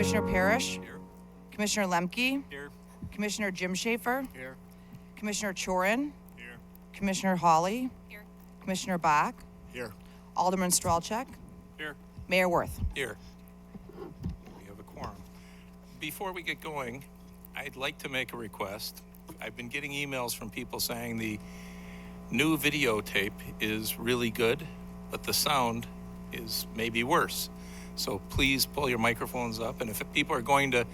Commissioner Parrish? Here. Commissioner Lemke? Here. Commissioner Jim Schaefer? Here. Commissioner Chorin? Here. Commissioner Hawley? Here. Commissioner Bach? Here. Alderman Stralchek? Here. Mayor Worth? Here. We have a quorum. Before we get going, I'd like to make a request. I've been getting emails from people saying the new videotape is really good, but the sound is maybe worse. So please pull your microphones up, and if people are going to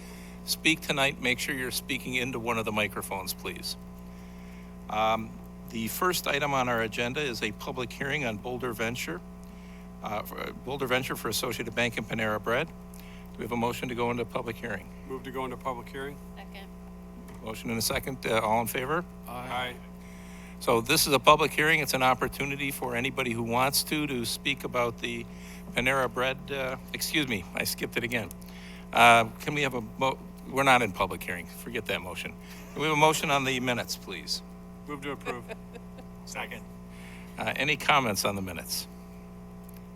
speak tonight, make sure you're speaking into one of the microphones, please. The first item on our agenda is a public hearing on Boulder Venture for Associated Bank and Panera Bread. Do we have a motion to go into public hearing? Move to go into public hearing. Second. Motion and a second. All in favor? Aye. So this is a public hearing. It's an opportunity for anybody who wants to speak about the Panera Bread. Excuse me, I skipped it again. Can we have we're not in public hearing. Forget that motion. Can we have a motion on the minutes, please? Move to approve. Second. Any comments on the minutes?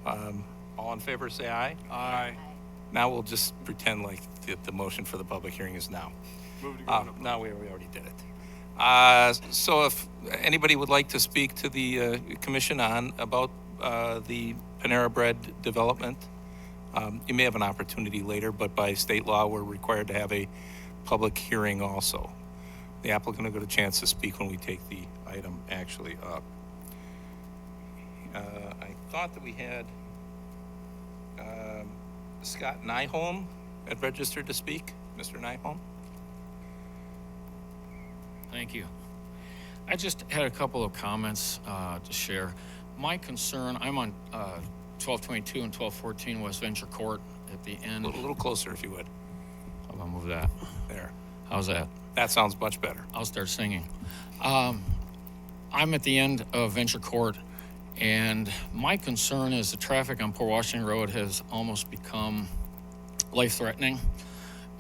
All in favor, say aye. Aye. Now we'll just pretend like the motion for the public hearing is now. Move to go into No, we already did it. So if anybody would like to speak to the commission about the Panera Bread development, you may have an opportunity later, but by state law, we're required to have a public hearing also. The applicant will get a chance to speak when we take the item actually up. I thought that we had Scott Nyholm had registered to speak. Mr. Nyholm? Thank you. I just had a couple of comments to share. My concern, I'm on 1222 and 1214 West Venture Court at the end. A little closer, if you would. I'm gonna move that. There. How's that? That sounds much better. I'll start singing. I'm at the end of Venture Court, and my concern is the traffic on Port Washington Road has almost become life-threatening.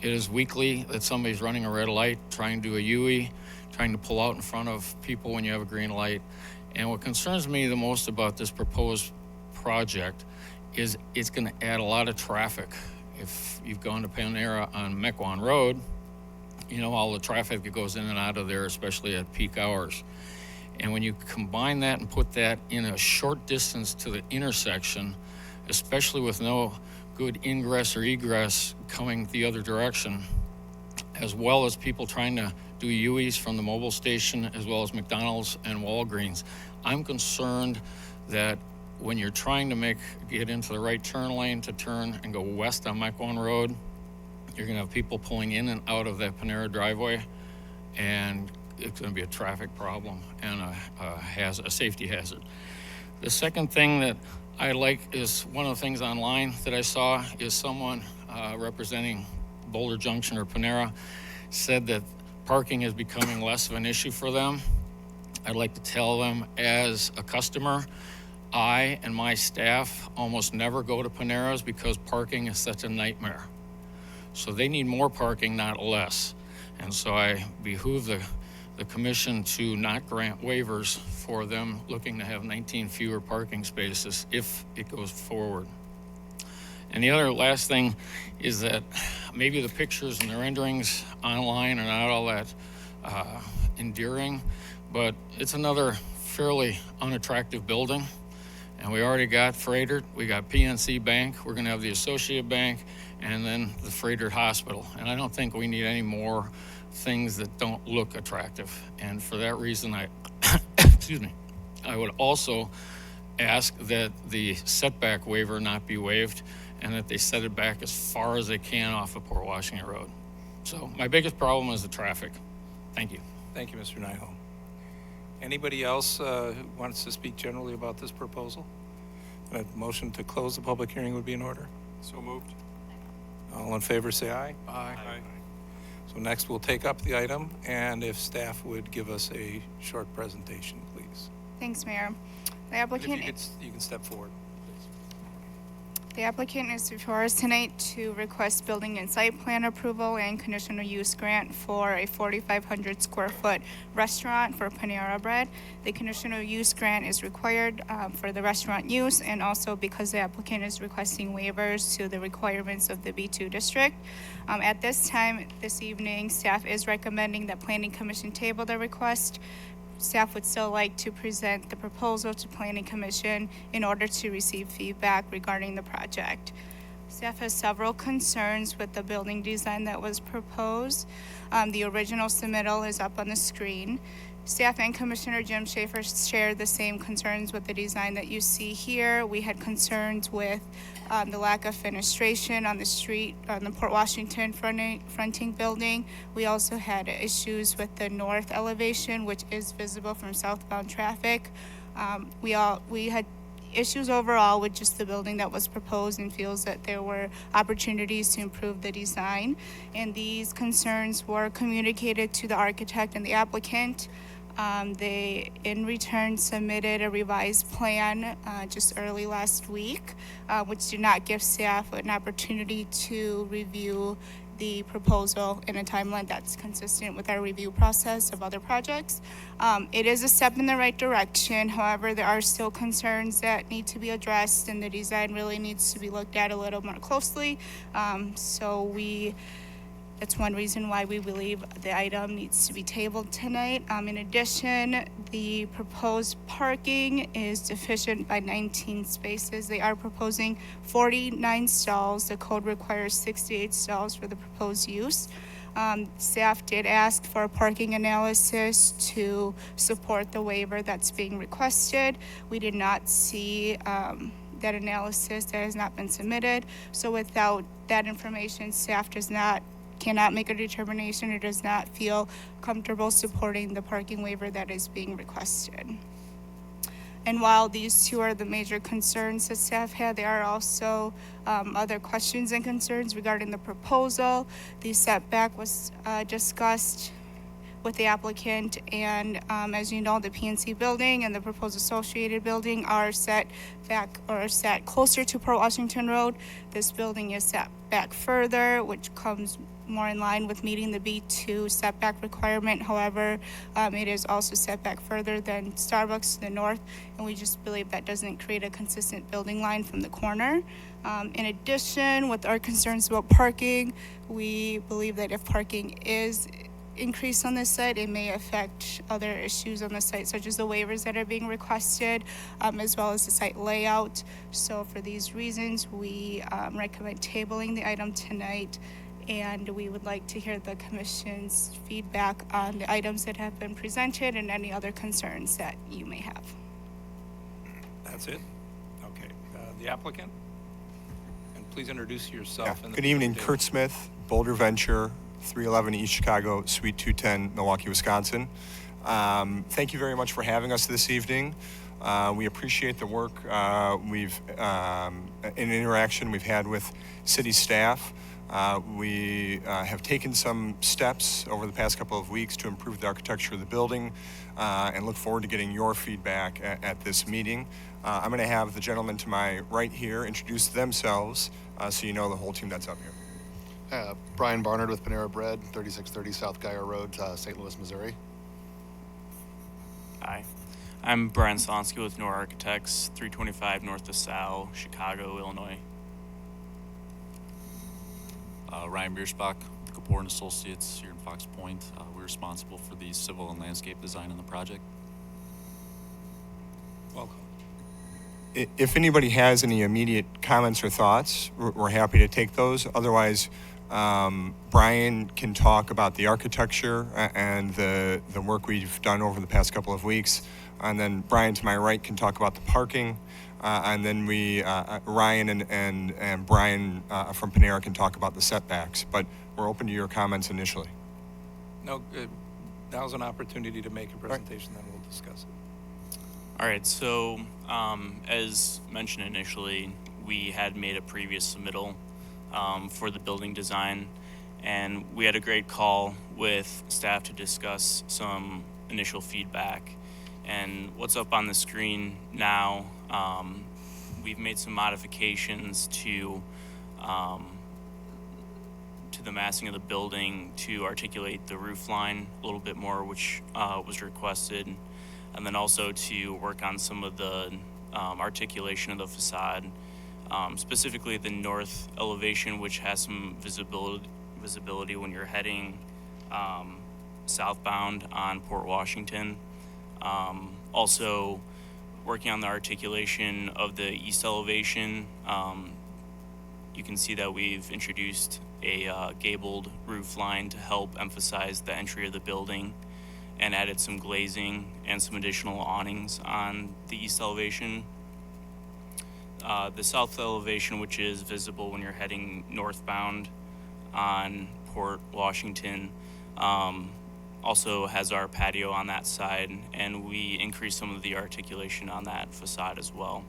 It is weekly that somebody's running a red light, trying to do a UE, trying to pull out in front of people when you have a green light. And what concerns me the most about this proposed project is it's going to add a lot of traffic. If you've gone to Panera on Mequon Road, you know all the traffic that goes in and out of there, especially at peak hours. And when you combine that and put that in a short distance to the intersection, especially with no good ingress or egress coming the other direction, as well as people trying to do UEs from the mobile station, as well as McDonald's and Walgreens, I'm concerned that when you're trying to get into the right turn lane to turn and go west on Mequon Road, you're gonna have people pulling in and out of that Panera driveway, and it's gonna be a traffic problem and a safety hazard. The second thing that I like is one of the things online that I saw is someone representing Boulder Junction or Panera said that parking is becoming less of an issue for them. I'd like to tell them, as a customer, I and my staff almost never go to Panera's because parking is such a nightmare. So they need more parking, not less. And so I behoove the commission to not grant waivers for them looking to have 19 fewer parking spaces if it goes forward. And the other last thing is that maybe the pictures and the renderings online are not all that endearing, but it's another fairly unattractive building. And we already got Freighter, we got PNC Bank, we're gonna have the Associated Bank, and then the Freighter Hospital. And I don't think we need any more things that don't look attractive. And for that reason, excuse me, I would also ask that the setback waiver not be waived and that they set it back as far as they can off of Port Washington Road. So my biggest problem is the traffic. Thank you. Thank you, Mr. Nyholm. Anybody else who wants to speak generally about this proposal? A motion to close the public hearing would be in order. So moved. All in favor, say aye. Aye. So next, we'll take up the item, and if staff would give us a short presentation, please. Thanks, Mayor. The If applicant, you can step forward. the applicant is before us tonight to request building and site plan approval and conditional use grant for a 4,500 square foot restaurant for Panera Bread. The conditional use grant is required for the restaurant use, and also because the applicant is requesting waivers to the requirements of the B2 district. At this time, this evening, staff is recommending that Planning Commission table the request. Staff would still like to present the proposal to Planning Commission in order to receive feedback regarding the project. Staff has several concerns with the building design that was proposed. The original submittal is up on the screen. Staff and Commissioner Jim Schaefer shared the same concerns with the design that you see here. We had concerns with the lack of fenestration on the street, on the Port Washington fronting building. We also had issues with the north elevation, which is visible from southbound traffic. We had issues overall with just the building that was proposed, and feels that there were opportunities to improve the design. And these concerns were communicated to the architect and the applicant. They, in return, submitted a revised plan just early last week, which did not give staff an opportunity to review the proposal in a timeline that's consistent with our review process of other projects. It is a step in the right direction. However, there are still concerns that need to be addressed, and the design really needs to be looked at a little more closely. That's one reason why we believe the item needs to be tabled tonight. In addition, the proposed parking is deficient by 19 spaces. They are proposing 49 stalls. The code requires 68 stalls for the proposed use. Staff did ask for a parking analysis to support the waiver that's being requested. We did not see that analysis. That has not been submitted. So without that information, staff cannot make a determination or does not feel comfortable supporting the parking waiver that is being requested. And while these two are the major concerns that staff had, there are also other questions and concerns regarding the proposal. The setback was discussed with the applicant, and as you know, the PNC building and the proposed associated building are set back or set closer to Port Washington Road. This building is set back further, which comes more in line with meeting the B2 setback requirement. However, it is also set back further than Starbucks to the north, and we just believe that doesn't create a consistent building line from the corner. In addition, with our concerns about parking, we believe that if parking is increased on this site, it may affect other issues on the site, such as the waivers that are being requested, as well as the site layout. So for these reasons, we recommend tabling the item tonight, and we would like to hear the commission's feedback on the items that have been presented and any other concerns that you may have. That's it? Okay. The applicant? And please introduce yourself. And Good evening, the- Kurt Smith, Boulder Venture, 311 East Chicago, Suite 210, Milwaukee, Wisconsin. Thank you very much for having us this evening. We appreciate the work in interaction we've had with city staff. We have taken some steps over the past couple of weeks to improve the architecture of the building and look forward to getting your feedback at this meeting. I'm going to have the gentleman to my right here introduce themselves so you know the whole team that's up here. Brian Barnard with Panera Bread, 3630 South Geyer Road, St. Louis, Missouri. Hi, I'm Brian Sonsky with Nor Architects, 325 North LaSalle, Chicago, Illinois. Ryan Bierschbach, Kapoor and Associates here in Fox Point. We're responsible for the civil and landscape design on the project. Welcome. If anybody has any immediate comments or thoughts, we're happy to take those. Otherwise, Brian can talk about the architecture and the work we've done over the past couple of weeks. And then Brian to my right can talk about the parking. And then Ryan and Brian from Panera can talk about the setbacks. But we're open to your comments initially. No, now's an opportunity to make a presentation, then we'll discuss it. All right, so as mentioned initially, we had made a previous submittal for the building design, and we had a great call with staff to discuss some initial feedback. And what's up on the screen now, we've made some modifications to the massing of the building to articulate the roof line a little bit more, which was requested, and then also to work on some of the articulation of the facade, specifically the north elevation, which has some visibility when you're heading southbound on Port Washington. Also working on the articulation of the east elevation. You can see that we've introduced a gabled roof line to help emphasize the entry of the building, and added some glazing and some additional awnings on the east elevation. The south elevation, which is visible when you're heading northbound on Port Washington, also has our patio on that side, and we increased some of the articulation on that facade as well.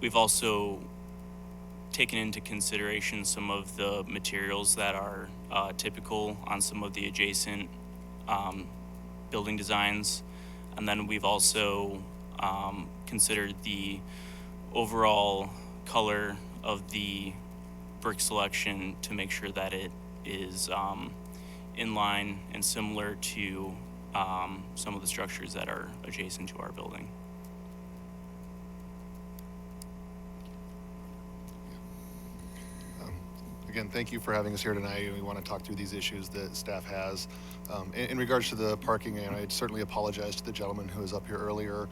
We've also taken into consideration some of the materials that are typical on some of the adjacent building designs, and then we've also considered the overall color of the brick selection to make sure that it is in line and similar to some of the structures that are adjacent to our building. Again, thank you for having us here tonight. We want to talk through these issues that staff has. In regards to the parking, and I'd certainly apologize to the gentleman who was up here earlier.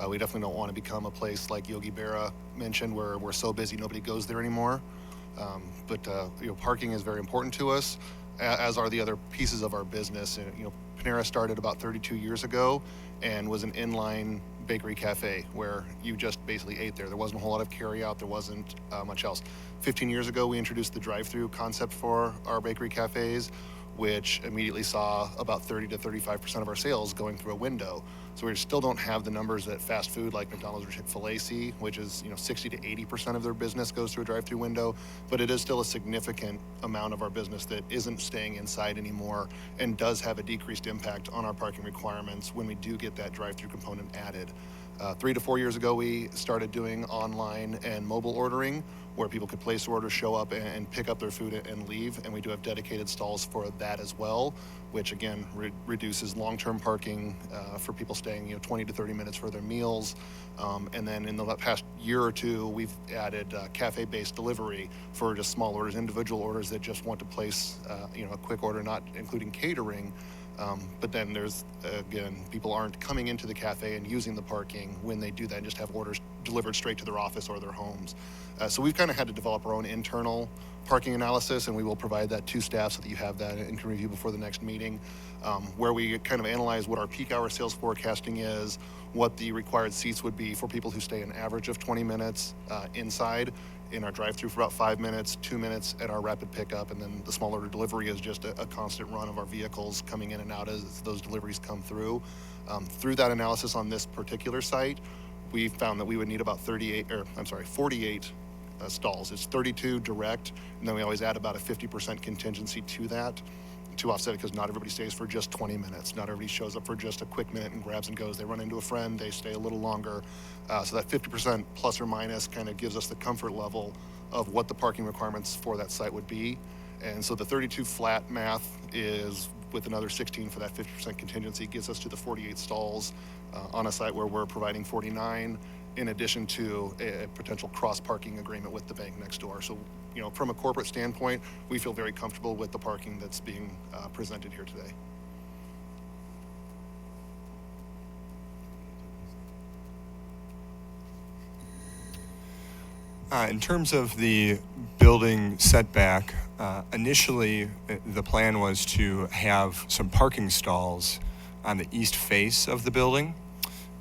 We definitely don't want to become a place like Yogi Berra mentioned, where we're so busy nobody goes there anymore. But parking is very important to us. as are the other pieces of our business. And, Panera started about 32 years ago and was an inline bakery cafe where you just basically ate there. There wasn't a whole lot of carry out. There wasn't much else. 15 years ago, we introduced the drive-through concept for our bakery cafes, which immediately saw about 30 to 35% of our sales going through a window. So we still don't have the numbers that fast food like McDonald's or Chick-fil-A see, which is 60 to 80% of their business goes through a drive-through window. But it is still a significant amount of our business that isn't staying inside anymore and does have a decreased impact on our parking requirements when we do get that drive-through component added. 3 to 4 years ago, we started doing online and mobile ordering, where people could place orders, show up, and pick up their food and leave. And we do have dedicated stalls for that as well, which again reduces long-term parking for people staying 20 to 30 minutes for their meals. And then in the past year or two, we've added cafe-based delivery for just small orders, individual orders that just want to place a quick order, not including catering. But then there's, again, people aren't coming into the cafe and using the parking when they do that and just have orders delivered straight to their office or their homes. So we've kind of had to develop our own internal parking analysis, and we will provide that to staff so that you have that and can review before the next meeting, where we kind of analyze what our peak hour sales forecasting is, what the required seats would be for people who stay an average of 20 minutes inside, in our drive-through for about 5 minutes, 2 minutes at our rapid pickup, and then the small order delivery is just a constant run of our vehicles coming in and out as those deliveries come through. Through that analysis on this particular site, we found that we would need about 48 stalls. It's 32 direct, and then we always add about a 50% contingency to that to offset it, because not everybody stays for just 20 minutes. Not everybody shows up for just a quick minute and grabs and goes. They run into a friend, they stay a little longer. So that 50% plus or minus kind of gives us the comfort level of what the parking requirements for that site would be. And so the 32 flat math is, with another 16 for that 50% contingency, gets us to the 48 stalls on a site where we're providing 49, in addition to a potential cross-parking agreement with the bank next door. So, from a corporate standpoint, we feel very comfortable with the parking that's being presented here today. In terms of the building setback, initially the plan was to have some parking stalls on the east face of the building.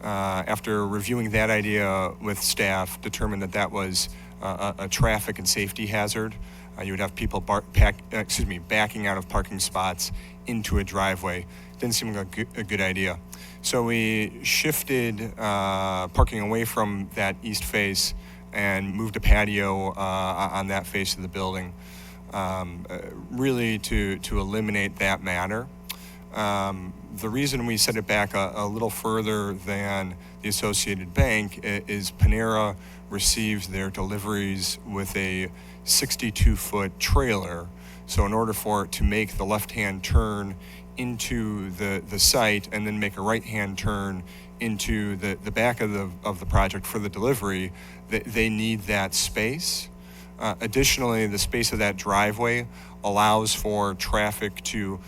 After reviewing that idea with staff, determined that was a traffic and safety hazard. You would have people backing out of parking spots into a driveway. Didn't seem like a good idea. So we shifted parking away from that east face and moved a patio on that face of the building, really to eliminate that matter. The reason we set it back a little further than the Associated Bank is Panera receives their deliveries with a 62-foot trailer. So in order for it to make the left-hand turn into the site and then make a right-hand turn into the back of the project for the delivery, they need that space. Additionally, the space of that driveway allows for traffic to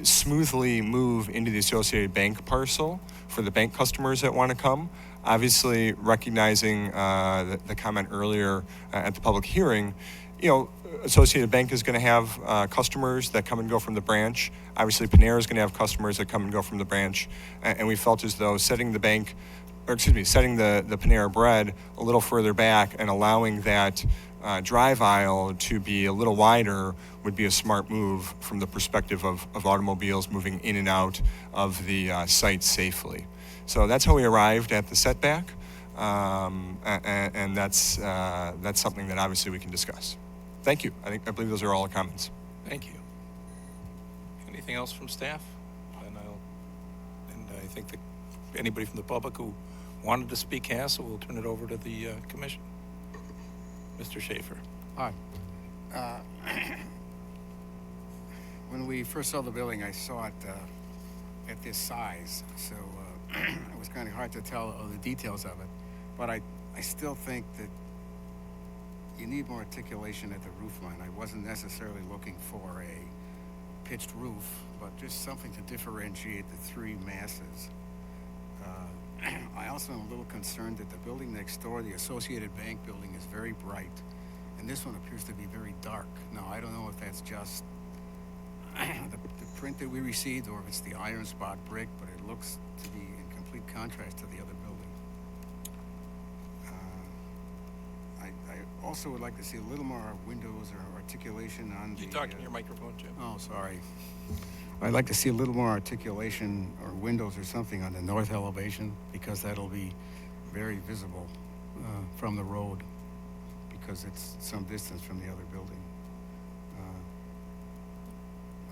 smoothly move into the Associated Bank parcel for the bank customers that want to come. Obviously, recognizing the comment earlier at the public hearing, Associated Bank is going to have customers that come and go from the branch. Obviously, Panera is going to have customers that come and go from the branch. And we felt as though setting the Panera Bread a little further back and allowing that drive aisle to be a little wider would be a smart move from the perspective of automobiles moving in and out of the site safely. So that's how we arrived at the setback, and that's something that obviously we can discuss. Thank you. I believe those are all the comments. Thank you. Anything else from staff? And I think that anybody from the public who wanted to speak has, so we'll turn it over to the commission. Mr. Schaefer. Hi. When we first saw the building, I saw it at this size, so it was kind of hard to tell all the details of it. But I still think that you need more articulation at the roof line. I wasn't necessarily looking for a pitched roof, but just something to differentiate the three masses. I also am a little concerned that the building next door, the Associated Bank building, is very bright, and this one appears to be very dark. Now, I don't know if that's just the print that we received, or if it's the iron spot brick, but it looks to be in complete contrast to the other building. I also would like to see a little more windows or articulation on the. You talk in your microphone, Jim. Oh, sorry. I'd like to see a little more articulation or windows or something on the north elevation, because that'll be very visible from the road, because it's some distance from the other building.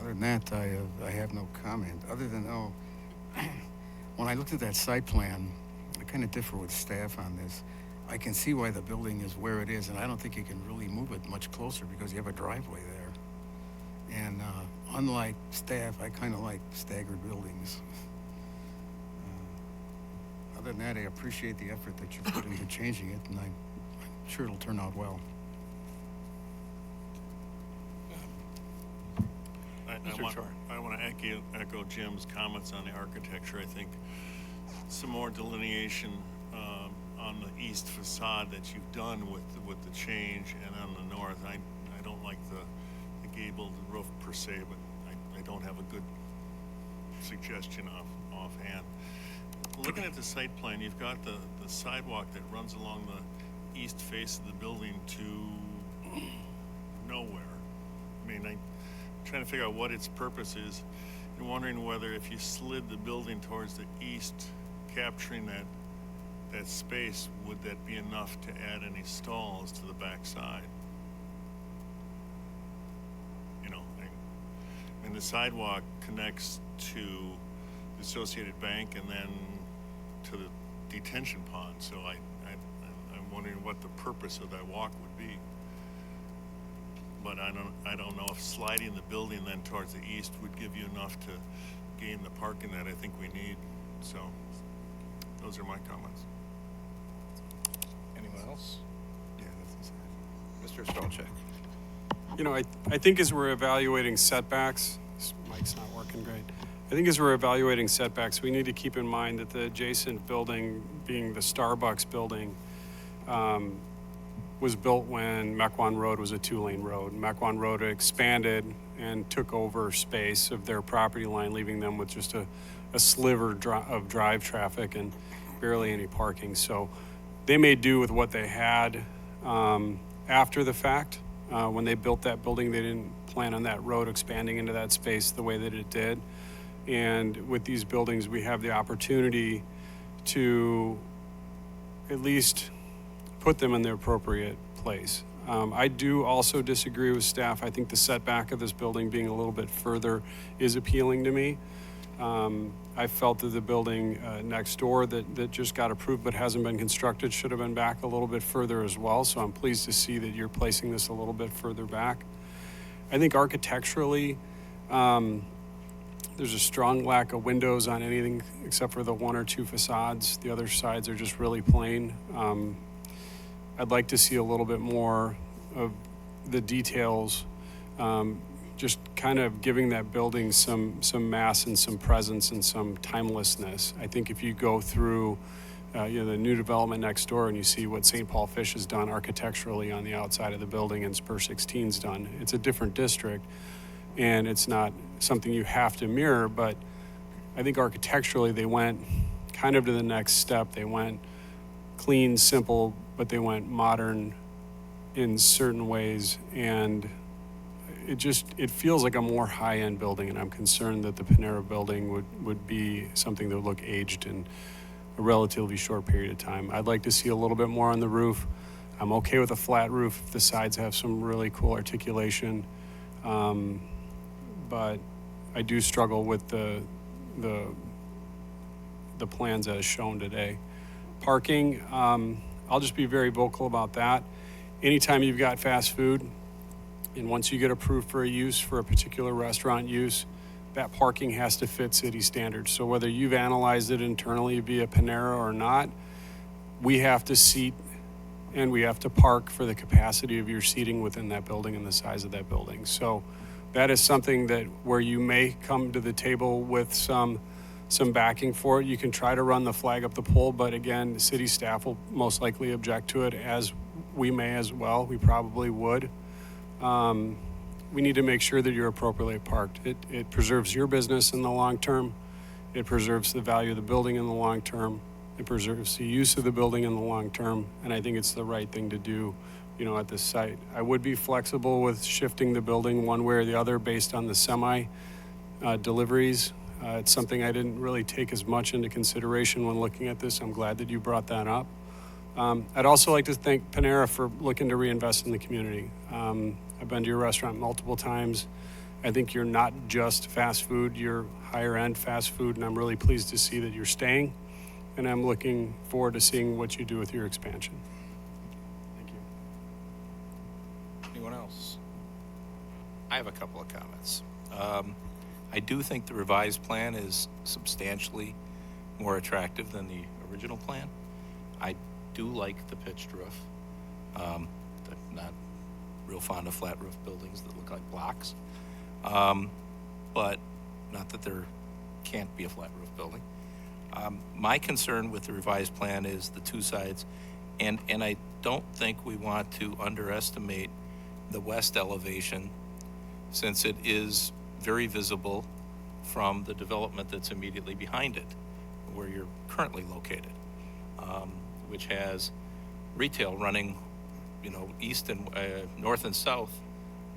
Other than that, I have no comment, other than, when I looked at that site plan, I kind of differ with staff on this. I can see why the building is where it is, and I don't think you can really move it much closer because you have a driveway there. And unlike staff, I kind of like staggered buildings. Other than that, I appreciate the effort that you put into changing it, and I'm sure it'll turn out well. Mr. Char. I want to echo Jim's comments on the architecture. I think some more delineation on the east facade that you've done with the change, and on the north. I don't like the gabled roof per se, but I don't have a good suggestion offhand. Looking at the site plan, you've got the sidewalk that runs along the east face of the building to nowhere. I mean, I'm trying to figure out what its purpose is, and wondering whether if you slid the building towards the east, capturing that space, would that be enough to add any stalls to the back side? You know, and the sidewalk connects to the Associated Bank and then to the detention pond. So I'm wondering what the purpose of that walk would be. But I don't know if sliding the building then towards the east would give you enough to gain the parking that I think we need. So those are my comments. Anyone else? Yeah, that's inside. Mr. Strelchek. You know, I think as we're evaluating setbacks, this mic's not working great. I think as we're evaluating setbacks, we need to keep in mind that the adjacent building, being the Starbucks building, was built when Mequon Road was a two-lane road. Mequon Road expanded and took over space of their property line, leaving them with just a sliver of drive traffic and barely any parking. So they made do with what they had after the fact. When they built that building, they didn't plan on that road expanding into that space the way that it did. And with these buildings, we have the opportunity to at least put them in the appropriate place. I do also disagree with staff. I think the setback of this building being a little bit further is appealing to me. I felt that the building next door that just got approved but hasn't been constructed should have been back a little bit further as well. So I'm pleased to see that you're placing this a little bit further back. I think architecturally, there's a strong lack of windows on anything except for the one or two facades. The other sides are just really plain. I'd like to see a little bit more of the details, just kind of giving that building some mass and some presence and some timelessness. I think if you go through the new development next door and you see what St. Paul Fish has done architecturally on the outside of the building and Spur 16's done, it's a different district and it's not something you have to mirror, but I think architecturally they went kind of to the next step. They went clean, simple, but they went modern in certain ways, and it feels like a more high-end building, and I'm concerned that the Panera building would be something that would look aged in a relatively short period of time. I'd like to see a little bit more on the roof. I'm okay with a flat roof if the sides have some really cool articulation, but I do struggle with the plans as shown today. Parking, I'll just be very vocal about that. Anytime you've got fast food, and once you get approved for a use for a particular restaurant use, that parking has to fit city standards. So whether you've analyzed it internally via Panera or not, we have to seat and we have to park for the capacity of your seating within that building and the size of that building. So that is something that where you may come to the table with some backing for it. You can try to run the flag up the pole, but again, city staff will most likely object to it, as we may as well. We probably would. we need to make sure that you're appropriately parked. It preserves your business in the long term. It preserves the value of the building in the long term. It preserves the use of the building in the long term. And I think it's the right thing to do, at this site. I would be flexible with shifting the building one way or the other based on the semi deliveries. It's something I didn't really take as much into consideration when looking at this. I'm glad that you brought that up. I'd also like to thank Panera for looking to reinvest in the community. I've been to your restaurant multiple times. I think you're not just fast food, you're higher end fast food, and I'm really pleased to see that you're staying. And I'm looking forward to seeing what you do with your expansion. Thank you. Anyone else? I have a couple of comments. I do think the revised plan is substantially more attractive than the original plan. I do like the pitched roof. I'm not real fond of flat roof buildings that look like blocks. But not that there can't be a flat roof building. My concern with the revised plan is the two sides, and I don't think we want to underestimate the west elevation, since it is very visible from the development that's immediately behind it, where you're currently located, which has retail running, east and north and south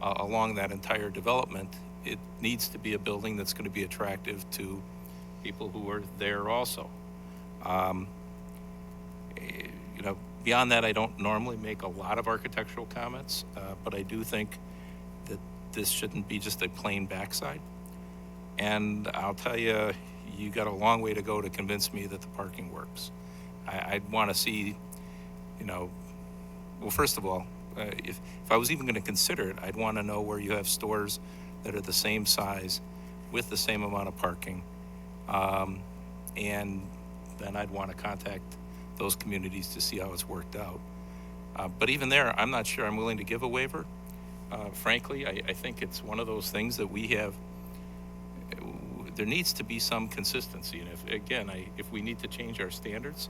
along that entire development. It needs to be a building that's going to be attractive to people who are there also. Beyond that, I don't normally make a lot of architectural comments, but I do think that this shouldn't be just a plain backside. And I'll tell you, you got a long way to go to convince me that the parking works. I'd want to see, well, first of all, if I was even going to consider it, I'd want to know where you have stores that are the same size with the same amount of parking. And then I'd want to contact those communities to see how it's worked out. But even there, I'm not sure I'm willing to give a waiver. Frankly, I think it's one of those things that we have, there needs to be some consistency. And if we need to change our standards,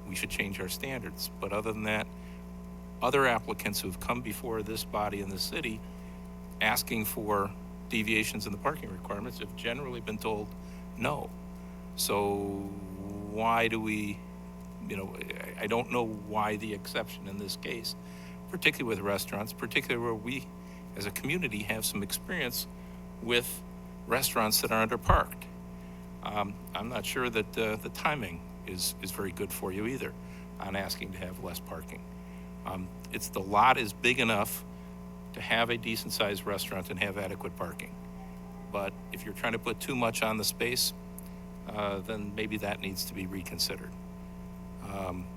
we should change our standards. But other than that, other applicants who've come before this body in the city asking for deviations in the parking requirements have generally been told no. So why do we, I don't know why the exception in this case, particularly with restaurants, particularly where we as a community have some experience with restaurants that are underparked. I'm not sure that the timing is very good for you either on asking to have less parking. The lot is big enough to have a decent sized restaurant and have adequate parking. But if you're trying to put too much on the space, then maybe that needs to be reconsidered.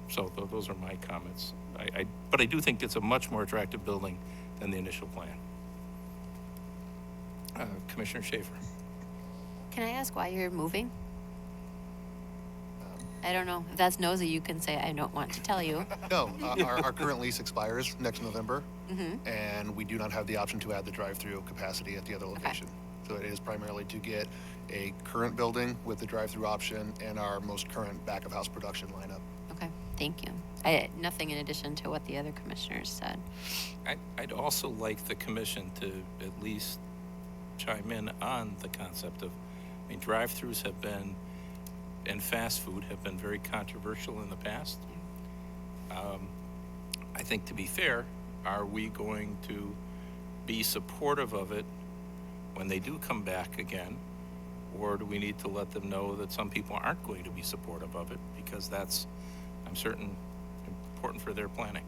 So those are my comments. But I do think it's a much more attractive building than the initial plan. Commissioner Schaefer. Can I ask why you're moving? I don't know. If that's nosy, you can say, I don't want to tell you. No, our current lease expires next November, and we do not have the option to add the drive-through capacity at the other location. So it is primarily to get a current building with the drive-through option and our most current back-of-house production lineup. Okay, thank you. Nothing in addition to what the other commissioners said. I'd also like the commission to at least chime in on the concept of, drive-throughs have been, and fast food have been very controversial in the past. I think, to be fair, are we going to be supportive of it when they do come back again? Or do we need to let them know that some people aren't going to be supportive of it, because that's, I'm certain, important for their planning?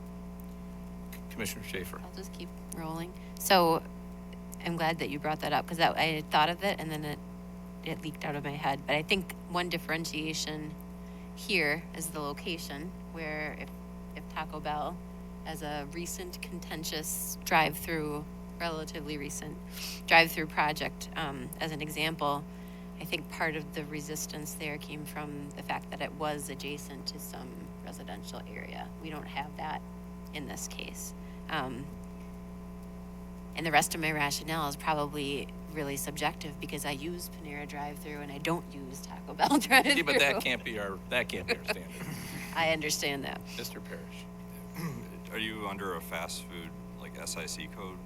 Commissioner Schaefer. I'll just keep rolling. So I'm glad that you brought that up, because I had thought of it and then it leaked out of my head. But I think one differentiation here is the location, where if Taco Bell, as a recent contentious drive-through, relatively recent drive-through project, as an example, I think part of the resistance there came from the fact that it was adjacent to some residential area. We don't have that in this case. And the rest of my rationale is probably really subjective, because I use Panera drive-through and I don't use Taco Bell drive-through. Yeah, but that can't be our standard. I understand that. Mr. Parrish. Are you under a fast food, like SIC code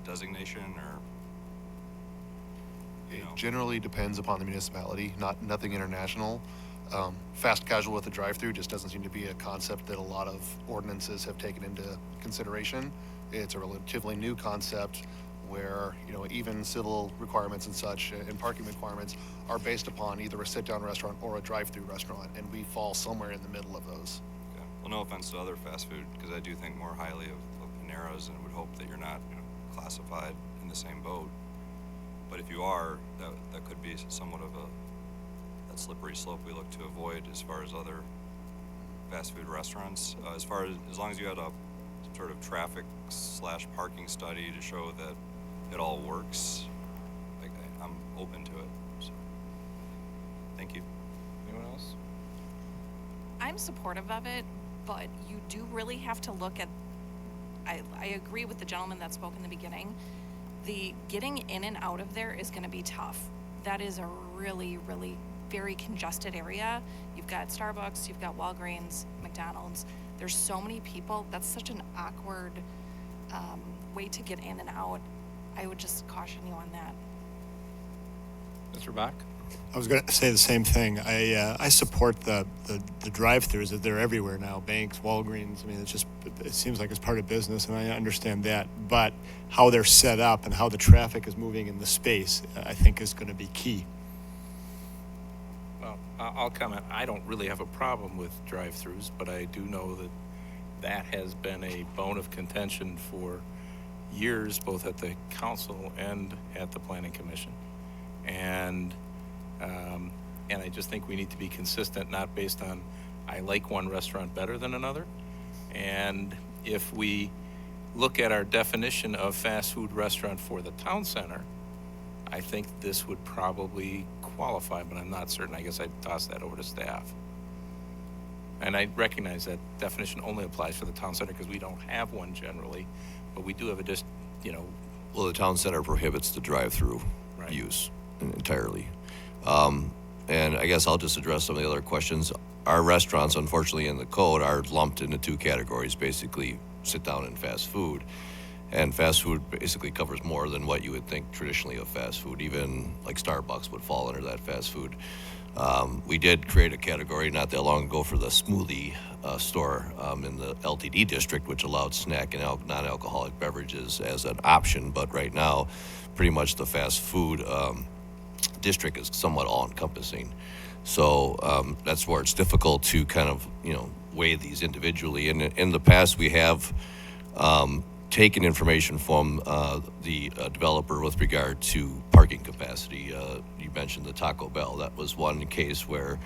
designation, or It generally depends upon the municipality, nothing international. Fast casual with a drive-through just doesn't seem to be a concept that a lot of ordinances have taken into consideration. It's a relatively new concept where, even civil requirements and such and parking requirements are based upon either a sit-down restaurant or a drive-through restaurant, and we fall somewhere in the middle of those. Okay. Well, no offense to other fast food, because I do think more highly of Panera's and would hope that you're not classified in the same boat. But if you are, that could be somewhat of that slippery slope we look to avoid as far as other fast food restaurants. As long as you had a sort of traffic / parking study to show that it all works, I'm open to it. So, thank you. Anyone else? I'm supportive of it, but you do really have to look at, I agree with the gentleman that spoke in the beginning. The getting in and out of there is going to be tough. That is a really, really very congested area. You've got Starbucks, you've got Walgreens, McDonald's. There's so many people. That's such an awkward way to get in and out. I would just caution you on that. Mr. Bach? I was going to say the same thing. I support the drive-throughs, that they're everywhere now. Banks, Walgreens. I mean, it seems like it's part of business, and I understand that. But how they're set up and how the traffic is moving in the space, I think, is going to be key. Well, I'll comment. I don't really have a problem with drive-throughs, but I do know that has been a bone of contention for years, both at the council and at the planning commission. And I just think we need to be consistent, not based on I like one restaurant better than another. And if we look at our definition of fast food restaurant for the town center, I think this would probably qualify, but I'm not certain. I guess I'd toss that over to staff. And I recognize that definition only applies for the town center because we don't have one generally, but we do have Well, the town center prohibits the drive-through Right. use entirely. And I guess I'll just address some of the other questions. Our restaurants, unfortunately, in the code are lumped into two categories, basically sit-down and fast food. And fast food basically covers more than what you would think traditionally of fast food. Even like Starbucks would fall under that fast food. We did create a category not that long ago for the smoothie store in the LTD district, which allowed snack and non-alcoholic beverages as an option. But right now, pretty much the fast food district is somewhat all-encompassing. So that's where it's difficult to kind of, weigh these individually. And in the past, we have taken information from the developer with regard to parking capacity. You mentioned the Taco Bell. That was one case where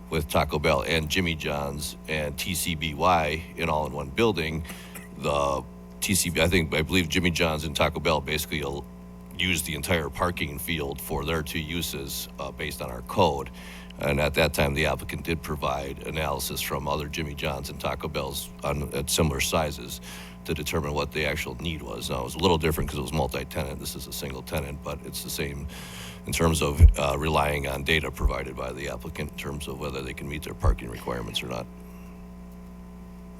with Taco Bell and Jimmy John's and TCBY in all in one building, the I believe Jimmy John's and Taco Bell basically use the entire parking field for their two uses based on our code. And at that time, the applicant did provide analysis from other Jimmy John's and Taco Bell's at similar sizes to determine what the actual need was. Now, it was a little different because it was multi-tenant. This is a single tenant, but it's the same in terms of relying on data provided by the applicant in terms of whether they can meet their parking requirements or not.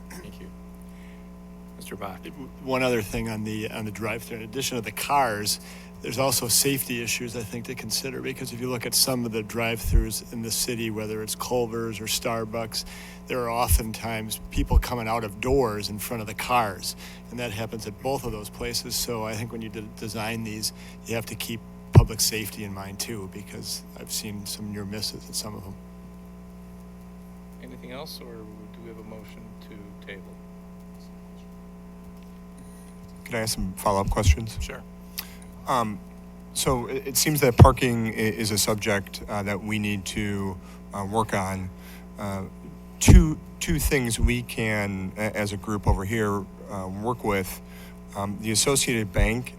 Thank you. Mr. Bach? One other thing on the drive-thru, in addition to the cars, there's also safety issues, I think, to consider, because if you look at some of the drive-thrus in the city, whether it's Culver's or Starbucks, there are oftentimes people coming out of doors in front of the cars, and that happens at both of those places. So I think when you design these, you have to keep public safety in mind too, because I've seen some near misses at some of them. Anything else, or do we have a motion to table? Can I ask some follow-up questions? Sure. So it seems that parking is a subject that we need to work on. Two things we can, as a group over here, work with. The Associated Bank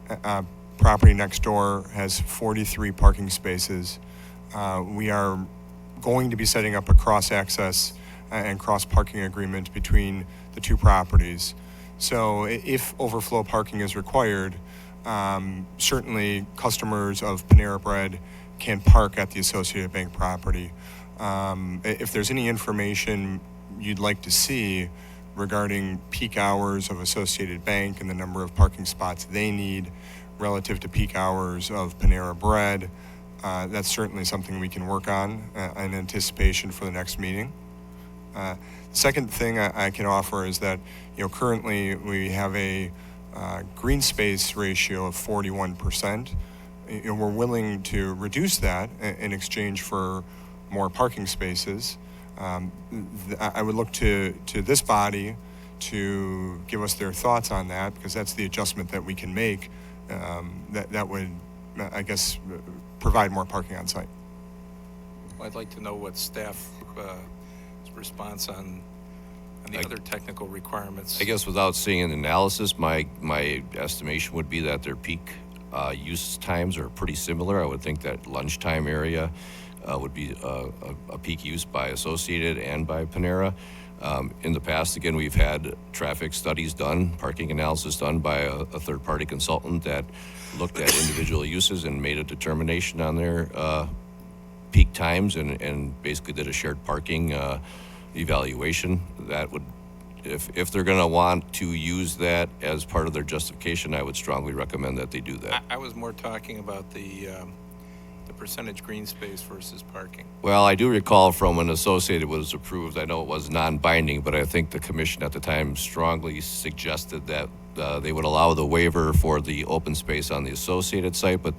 property next door has 43 parking spaces. We are going to be setting up a cross-access and cross-parking agreement between the two properties. So if overflow parking is required, certainly customers of Panera Bread can park at the Associated Bank property. If there's any information you'd like to see regarding peak hours of Associated Bank and the number of parking spots they need relative to peak hours of Panera Bread, that's certainly something we can work on in anticipation for the next meeting. Second thing I can offer is that, currently we have a green space ratio of 41%. We're willing to reduce that in exchange for more parking spaces. I would look to this body to give us their thoughts on that, because that's the adjustment that we can make that would, I guess, provide more parking on site. Well, I'd like to know what staff response on the other technical requirements. I guess without seeing an analysis, my estimation would be that their peak use times are pretty similar. I would think that lunchtime area would be a peak use by Associated and by Panera. In the past, again, we've had traffic studies done, parking analysis done by a third-party consultant that looked at individual uses and made a determination on their peak times and basically did a shared parking evaluation. That would, if they're going to want to use that as part of their justification, I would strongly recommend that they do that. I was more talking about the percentage green space versus parking. Well, I do recall from when Associated was approved, I know it was non-binding, but I think the commission at the time strongly suggested that they would allow the waiver for the open space on the Associated site, but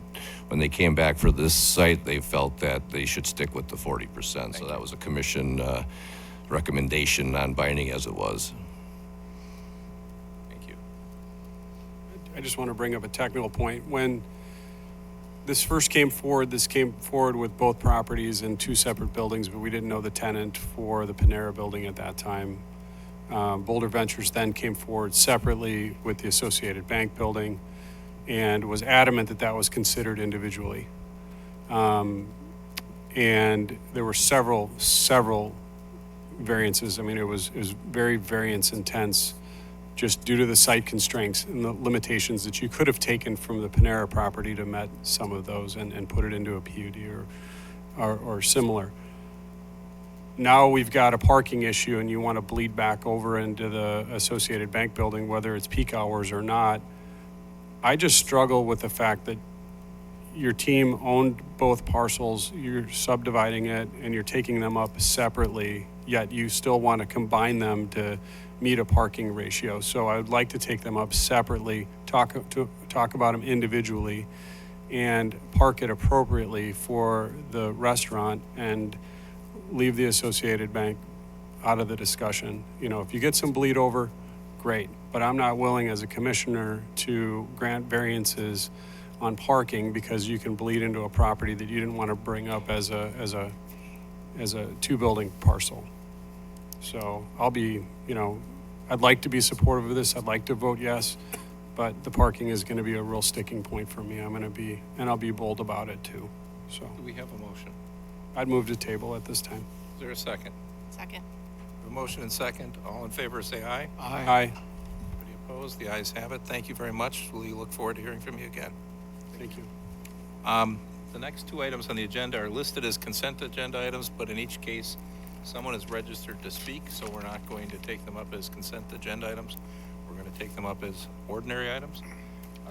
when they came back for this site, they felt that they should stick with the 40%. So that was a commission recommendation, non-binding as it was. Thank you. I just want to bring up a technical point. When this first came forward, this came forward with both properties in two separate buildings, but we didn't know the tenant for the Panera building at that time. Boulder Ventures then came forward separately with the Associated Bank building and was adamant that that was considered individually. And there were several variances. I mean, it was very variance intense, just due to the site constraints and the limitations that you could have taken from the Panera property to met some of those and put it into a PUD or similar. Now we've got a parking issue and you want to bleed back over into the Associated Bank building, whether it's peak hours or not. I just struggle with the fact that your team owned both parcels, you're subdividing it, and you're taking them up separately, yet you still want to combine them to meet a parking ratio. So I would like to take them up separately, talk about them individually, and park it appropriately for the restaurant and leave the Associated Bank out of the discussion. If you get some bleed over, great. But I'm not willing as a commissioner to grant variances on parking because you can bleed into a property that you didn't want to bring up as a two-building parcel. So I'll be, I'd like to be supportive of this. I'd like to vote yes, but the parking is going to be a real sticking point for me. I'll be bold about it too. So Do we have a motion? I'd move to table at this time. Is there a second? Second. A motion and second. All in favor, say aye. Aye. Anybody opposed? The ayes have it. Thank you very much. We look forward to hearing from you again. Thank you. The next two items on the agenda are listed as consent agenda items, but in each case, someone is registered to speak, so we're not going to take them up as consent agenda items. We're going to take them up as ordinary items.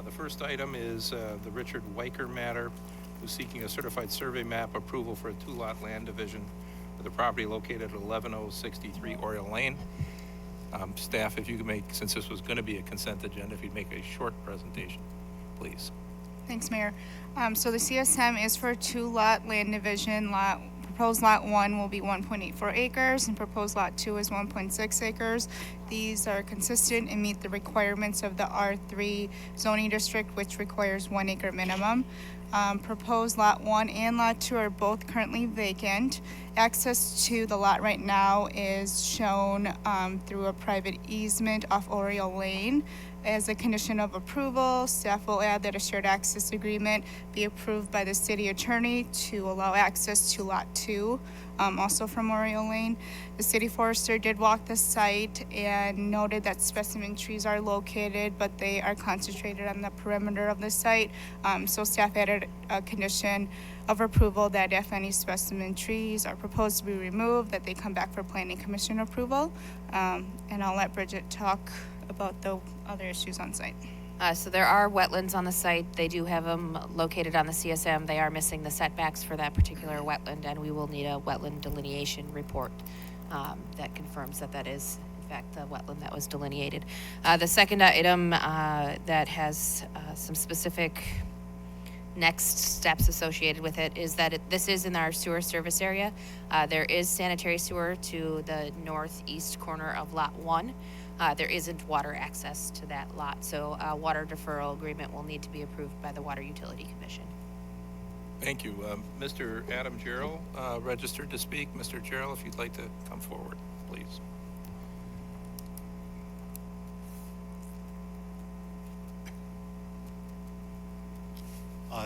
The first item is the Richard Weicker matter, who's seeking a certified survey map approval for a two-lot land division for the property located at 11063 Oriole Lane. Staff, if you could make, since this was going to be a consent agenda, if you'd make a short presentation, please. Thanks, Mayor. So the CSM is for a two-lot land division. Proposed lot 1 will be 1.84 acres and proposed lot 2 is 1.6 acres. These are consistent and meet the requirements of the R3 zoning district, which requires 1 acre minimum. Proposed lot 1 and lot 2 are both currently vacant. Access to the lot right now is shown through a private easement off Oriole Lane. As a condition of approval, staff will add that a shared access agreement be approved by the city attorney to allow access to lot 2, also from Oriole Lane. The city forester did walk the site and noted that specimen trees are located, but they are concentrated on the perimeter of the site. So staff added a condition of approval that if any specimen trees are proposed to be removed, that they come back for planning commission approval. And I'll let Bridget talk about the other issues on site. So there are wetlands on the site. They do have them located on the CSM. They are missing the setbacks for that particular wetland, and we will need a wetland delineation report that confirms that that is, in fact, the wetland that was delineated. The second item that has some specific next steps associated with it is that this is in our sewer service area. There is sanitary sewer to the northeast corner of Lot 1. There isn't water access to that lot, so a water deferral agreement will need to be approved by the Water Utility Commission. Thank you. Mr. Adam Gerald, registered to speak. Mr. Gerald, if you'd like to come forward, please.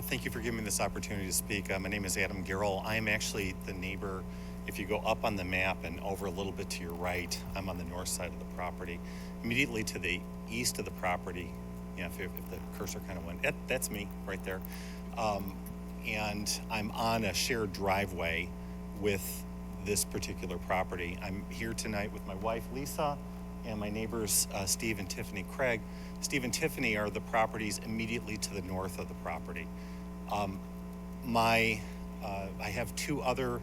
Thank you for giving me this opportunity to speak. My name is Adam Garrell. I am actually the neighbor. If you go up on the map and over a little bit to your right, I'm on the north side of the property. Immediately to the east of the property, you know, if the cursor kind of went, that's me right there. And I'm on a shared driveway with this particular property. I'm here tonight with my wife, Lisa, and my neighbors, Steve and Tiffany Craig. Steve and Tiffany are the properties immediately to the north of the property. I have two other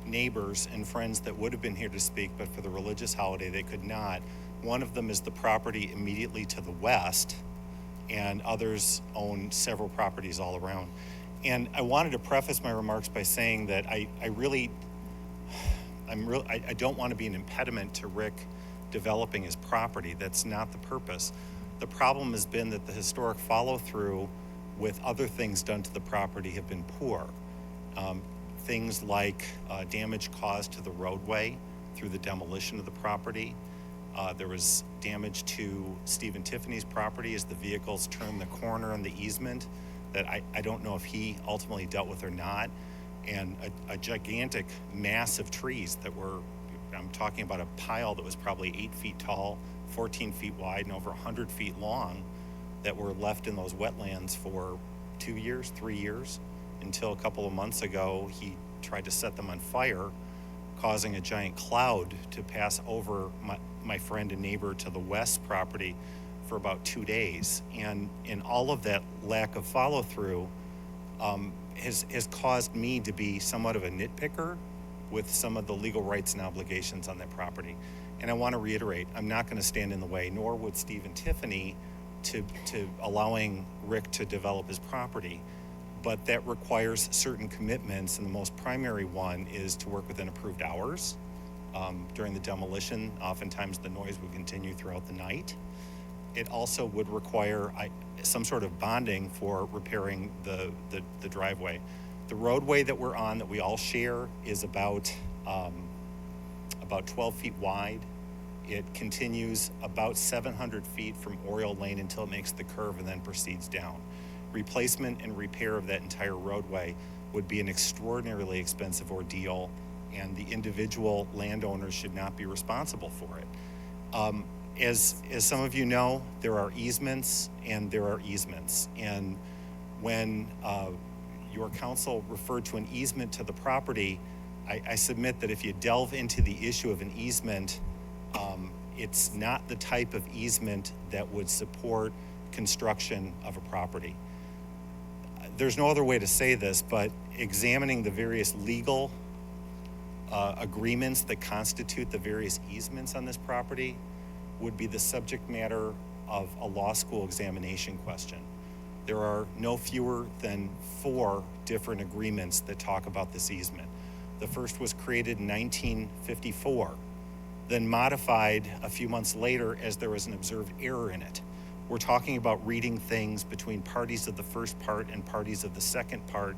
neighbors and friends that would have been here to speak, but for the religious holiday, they could not. One of them is the property immediately to the west, and others own several properties all around. And I wanted to preface my remarks by saying that I don't want to be an impediment to Rick developing his property. That's not the purpose. The problem has been that the historic follow-through with other things done to the property have been poor. Things like damage caused to the roadway through the demolition of the property. There was damage to Steve and Tiffany's property as the vehicles turned the corner on the easement that I don't know if he ultimately dealt with or not. And a gigantic mass of trees that were, I'm talking about a pile that was probably 8 feet tall, 14 feet wide, and over 100 feet long that were left in those wetlands for 2 years, 3 years, until a couple of months ago, he tried to set them on fire, causing a giant cloud to pass over my friend and neighbor to the west property for about 2 days. And in all of that lack of follow-through has caused me to be somewhat of a nitpicker with some of the legal rights and obligations on that property. And I want to reiterate, I'm not going to stand in the way, nor would Steve and Tiffany, to allowing Rick to develop his property. But that requires certain commitments, and the most primary one is to work within approved hours. During the demolition, oftentimes the noise would continue throughout the night. It also would require some sort of bonding for repairing the driveway. The roadway that we're on, that we all share, is about 12 feet wide. It continues about 700 feet from Oriole Lane until it makes the curve and then proceeds down. Replacement and repair of that entire roadway would be an extraordinarily expensive ordeal, and the individual landowners should not be responsible for it. As some of you know, there are easements and there are easements. And when your council referred to an easement to the property, I submit that if you delve into the issue of an easement, it's not the type of easement that would support construction of a property. There's no other way to say this, but examining the various legal agreements that constitute the various easements on this property would be the subject matter of a law school examination question. There are no fewer than 4 different agreements that talk about this easement. The first was created in 1954, then modified a few months later as there was an observed error in it. We're talking about reading things between parties of the first part and parties of the second part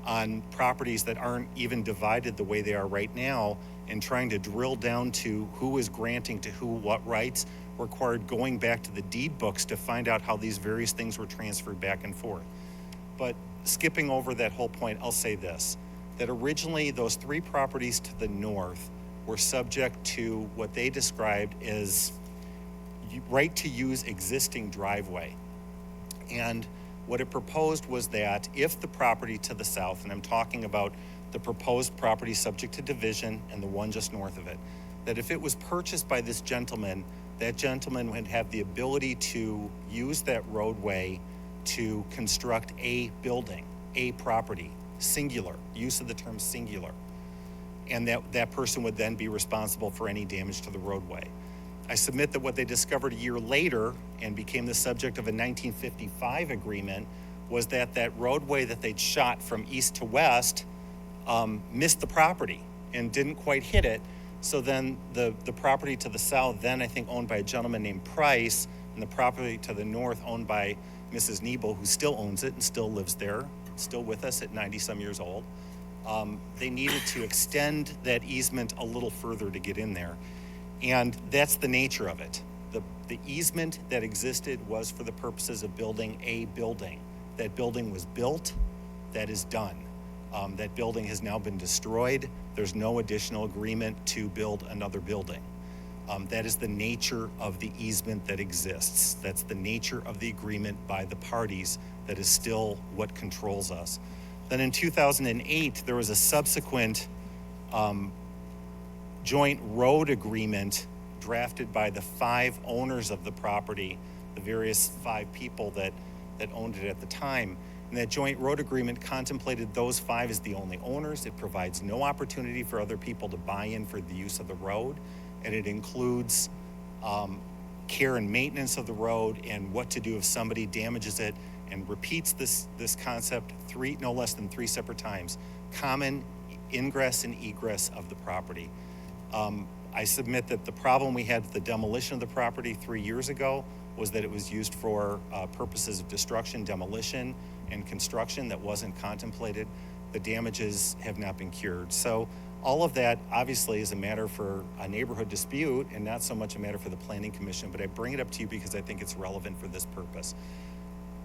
on properties that aren't even divided the way they are right now, and trying to drill down to who is granting to who what rights required going back to the deed books to find out how these various things were transferred back and forth. But skipping over that whole point, I'll say this, that originally those 3 properties to the north were subject to what they described as right to use existing driveway. And what it proposed was that if the property to the south, and I'm talking about the proposed property subject to division and the one just north of it, that if it was purchased by this gentleman, that gentleman would have the ability to use that roadway to construct a building, a property, singular, use of the term singular. And that person would then be responsible for any damage to the roadway. I submit that what they discovered a year later and became the subject of a 1955 agreement was that that roadway that they'd shot from east to west missed the property and didn't quite hit it. So then the property to the south, then I think owned by a gentleman named Price, and the property to the north owned by Mrs. Niebel, who still owns it and still lives there, still with us at 90-some years old. They needed to extend that easement a little further to get in there. And that's the nature of it. The easement that existed was for the purposes of building a building. That building was built, that is done. That building has now been destroyed. There's no additional agreement to build another building. That is the nature of the easement that exists. That's the nature of the agreement by the parties that is still what controls us. Then in 2008, there was a subsequent joint road agreement drafted by the 5 owners of the property, the various 5 people that owned it at the time. And that joint road agreement contemplated those 5 as the only owners. It provides no opportunity for other people to buy in for the use of the road. And it includes care and maintenance of the road and what to do if somebody damages it, and repeats this concept no less than 3 separate times. Common ingress and egress of the property. I submit that the problem we had with the demolition of the property 3 years ago was that it was used for purposes of destruction, demolition, and construction that wasn't contemplated. The damages have not been cured. So all of that obviously is a matter for a neighborhood dispute and not so much a matter for the Planning Commission, but I bring it up to you because I think it's relevant for this purpose.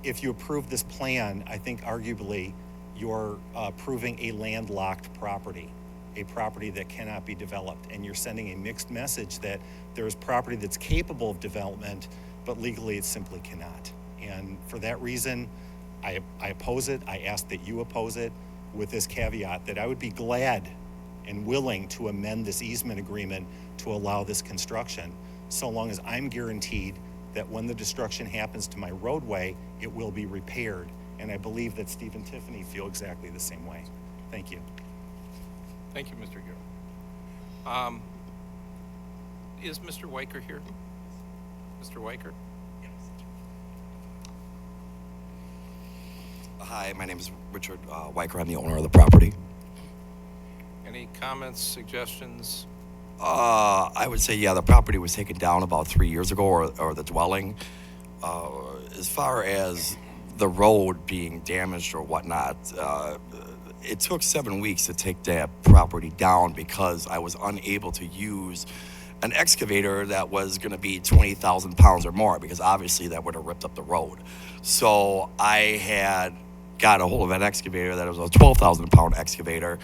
If you approve this plan, I think arguably you're approving a landlocked property, a property that cannot be developed, and you're sending a mixed message that there is property that's capable of development, but legally it simply cannot. And for that reason, I oppose it. I ask that you oppose it with this caveat that I would be glad and willing to amend this easement agreement to allow this construction, so long as I'm guaranteed that when the destruction happens to my roadway, it will be repaired. And I believe that Steve and Tiffany feel exactly the same way. Thank you. Thank you, Mr. Gill. Is Mr. Weicker here? Mr. Weicker? Hi, my name is Richard Weicker. I'm the owner of the property. Any comments, suggestions? I would say, yeah, the property was taken down about 3 years ago, or the dwelling. As far as the road being damaged or whatnot, it took 7 weeks to take that property down because I was unable to use an excavator that was going to be 20,000 pounds or more, because obviously that would have ripped up the road. So I had got a hold of an excavator that was a 12,000 pound excavator,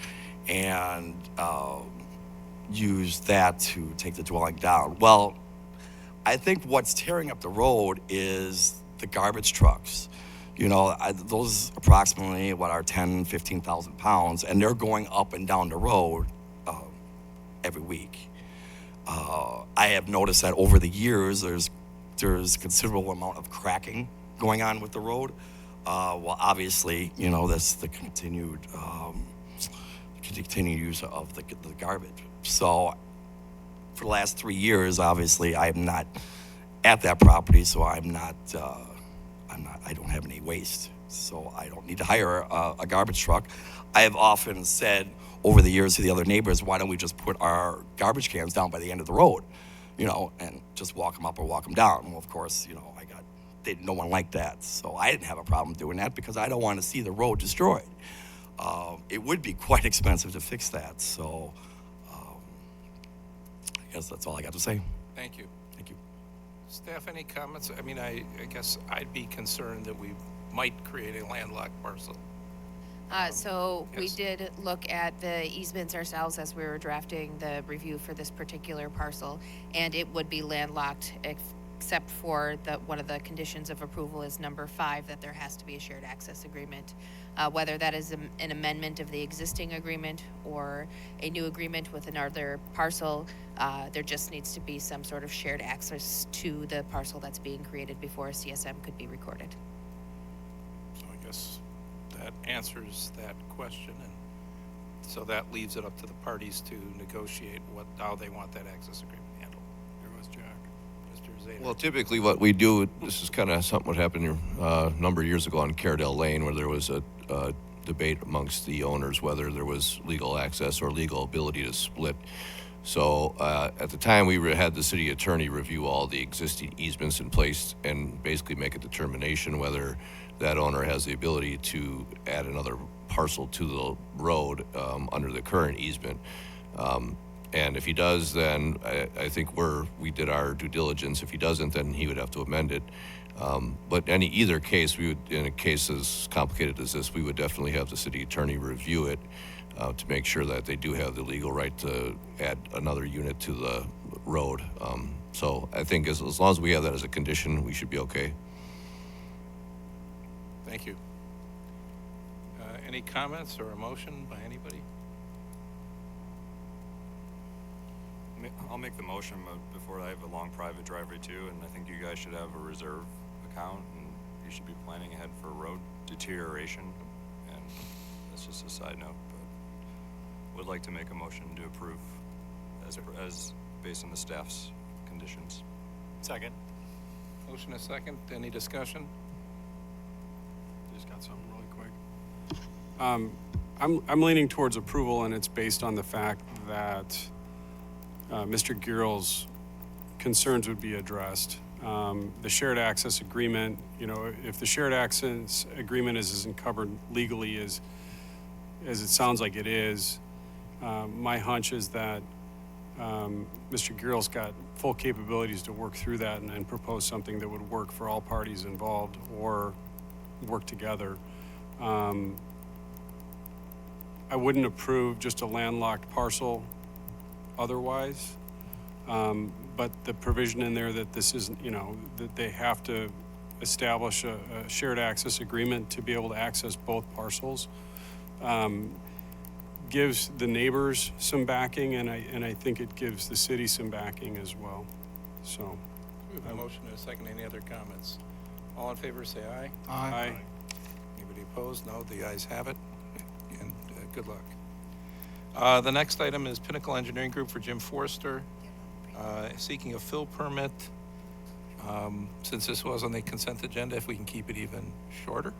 and used that to take the dwelling down. Well, I think what's tearing up the road is the garbage trucks. You know, those approximately what are 10, 15,000 pounds, and they're going up and down the road every week. I have noticed that over the years, there's considerable amount of cracking going on with the road. Well, obviously, you know, that's the continued use of the garbage. So for the last 3 years, obviously, I'm not at that property, so I don't have any waste, so I don't need to hire a garbage truck. I have often said over the years to the other neighbors, why don't we just put our garbage cans down by the end of the road, you know, and just walk them up or walk them down. Well, of course, you know, no one liked that, so I didn't have a problem doing that because I don't want to see the road destroyed. It would be quite expensive to fix that, so I guess that's all I got to say. Thank you. Thank you. Staff, any comments? I mean, I guess I'd be concerned that we might create a landlocked parcel. So we Yes. did look at the easements ourselves as we were drafting the review for this particular parcel, and it would be landlocked except for one of the conditions of approval is number 5, that there has to be a shared access agreement. Whether that is an amendment of the existing agreement or a new agreement with another parcel, there just needs to be some sort of shared access to the parcel that's being created before a CSM could be recorded. So I guess that answers that question, and so that leaves it up to the parties to negotiate how they want that access agreement handled. There was Jack. Mr. Zader. Well, typically what we do, this is kind of something that happened a number of years ago on Caredale Lane, where there was a debate amongst the owners whether there was legal access or legal ability to split. So at the time, we had the city attorney review all the existing easements in place and basically make a determination whether that owner has the ability to add another parcel to the road under the current easement. And if he does, then I think we did our due diligence. If he doesn't, then he would have to amend it. But either case, we would, in a case as complicated as this, we would definitely have the city attorney review it to make sure that they do have the legal right to add another unit to the road. So I think as long as we have that as a condition, we should be okay. Thank you. Any comments or a motion by anybody? I'll make the motion, but before I have a long private driveway too, and I think you guys should have a reserve account, and you should be planning ahead for road deterioration, and that's just a side note, but would like to make a motion to approve as based on the staff's conditions. Second. Motion is second. Any discussion? Just got something really quick. I'm leaning towards approval, and it's based on the fact that Mr. Girl's concerns would be addressed. The shared access agreement, if the shared access agreement isn't covered legally as it sounds like it is, my hunch is that Mr. Girl's got full capabilities to work through that and propose something that would work for all parties involved or work together. I wouldn't approve just a landlocked parcel otherwise, but the provision in there that this isn't, that they have to establish a shared access agreement to be able to access both parcels gives the neighbors some backing, and I think it gives the city some backing as well. So, We have a motion and a second. Any other comments? All in favor, say aye. Aye. Anybody opposed? No, the ayes have it, and good luck. The next item is Pinnacle Engineering Group for Jim Forster, seeking a fill permit. Since this was on the consent agenda, if we can keep it even shorter.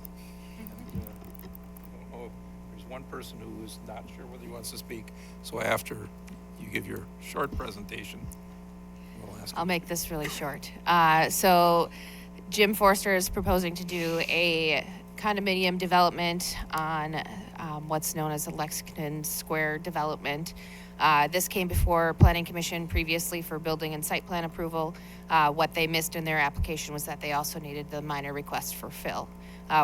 Oh, there's one person who is not sure whether he wants to speak, so after you give your short presentation, we'll ask him. I'll make this really short. So Jim Forster is proposing to do a condominium development on what's known as the Lexington Square development. This came before Planning Commission previously for building and site plan approval. What they missed in their application was that they also needed the minor request for fill.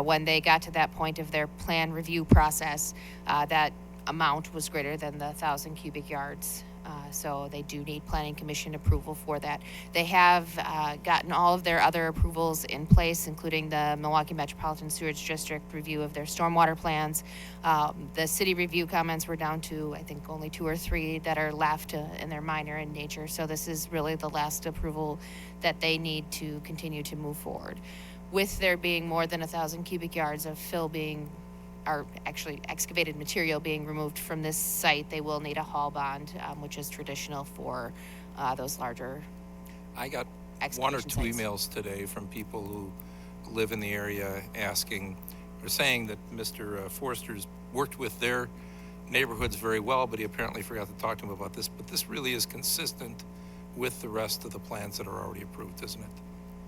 When they got to that point of their plan review process, that amount was greater than the 1,000 cubic yards. So they do need Planning Commission approval for that. They have gotten all of their other approvals in place, including the Milwaukee Metropolitan Sewage District review of their stormwater plans. The city review comments were down to, I think, only 2 or 3 that are left, and they're minor in nature. So this is really the last approval that they need to continue to move forward. With there being more than 1,000 cubic yards of fill are actually excavated material being removed from this site, they will need a haul bond, which is traditional for those larger. I got 1 or 2 emails today from people who live in the area asking or saying that Mr. Forster's worked with their neighborhoods very well, but he apparently forgot to talk to them about this. But this really is consistent with the rest of the plans that are already approved, isn't it?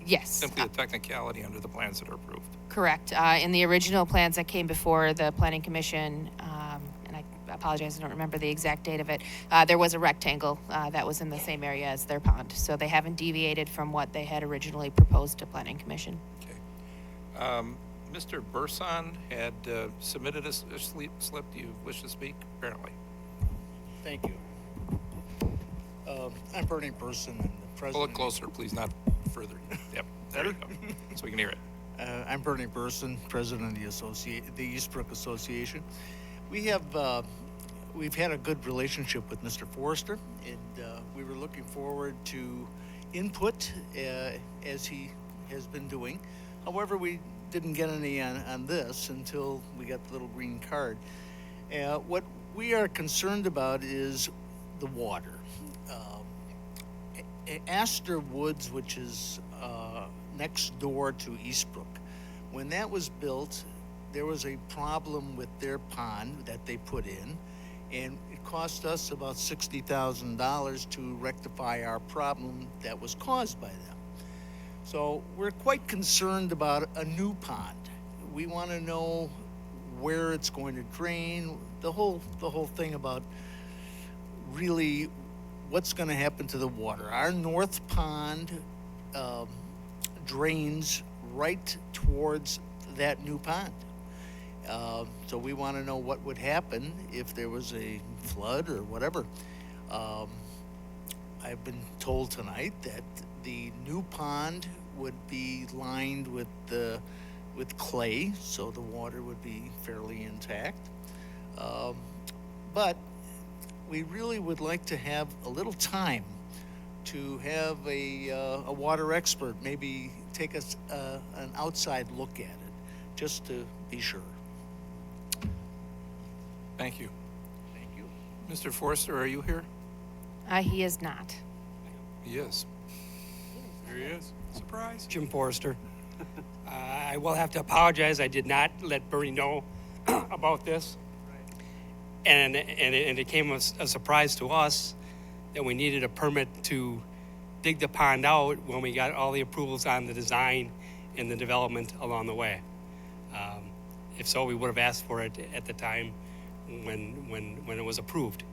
Yes. Simply a technicality under the plans that are approved. Correct. In the original plans that came before the Planning Commission, and I apologize, I don't remember the exact date of it, there was a rectangle that was in the same area as their pond. So they haven't deviated from what they had originally proposed to Planning Commission. Okay. Mr. Burson had submitted a slip. Do you wish to speak? Apparently. Thank you. I'm Bernie Burson, and the president. Pull it closer, please, not further. Yep, there you go. So we can hear it. I'm Bernie Burson, president of the Eastbrook Association. We've had a good relationship with Mr. Forrester, and we were looking forward to input as he has been doing. However, we didn't get any on this until we got the little green card. What we are concerned about is the water. Astor Woods, which is next door to Eastbrook, when that was built, there was a problem with their pond that they put in, and it cost us about $60,000 to rectify our problem that was caused by them. So we're quite concerned about a new pond. We want to know where it's going to drain, the whole thing about really what's going to happen to the water. Our north pond drains right towards that new pond. So we want to know what would happen if there was a flood or whatever. I've been told tonight that the new pond would be lined with clay, so the water would be fairly intact. But we really would like to have a little time to have a water expert maybe take us an outside look at it, just to be sure. Thank you. Thank you. Mr. Forrester, are you here? He is not. He is. There he is. Surprise. Jim Forrester. I will have to apologize. I did not let Bernie know about this. And it came as a surprise to us that we needed a permit to dig the pond out when we got all the approvals on the design and the development along the way. If so, we would have asked for it at the time when it was approved.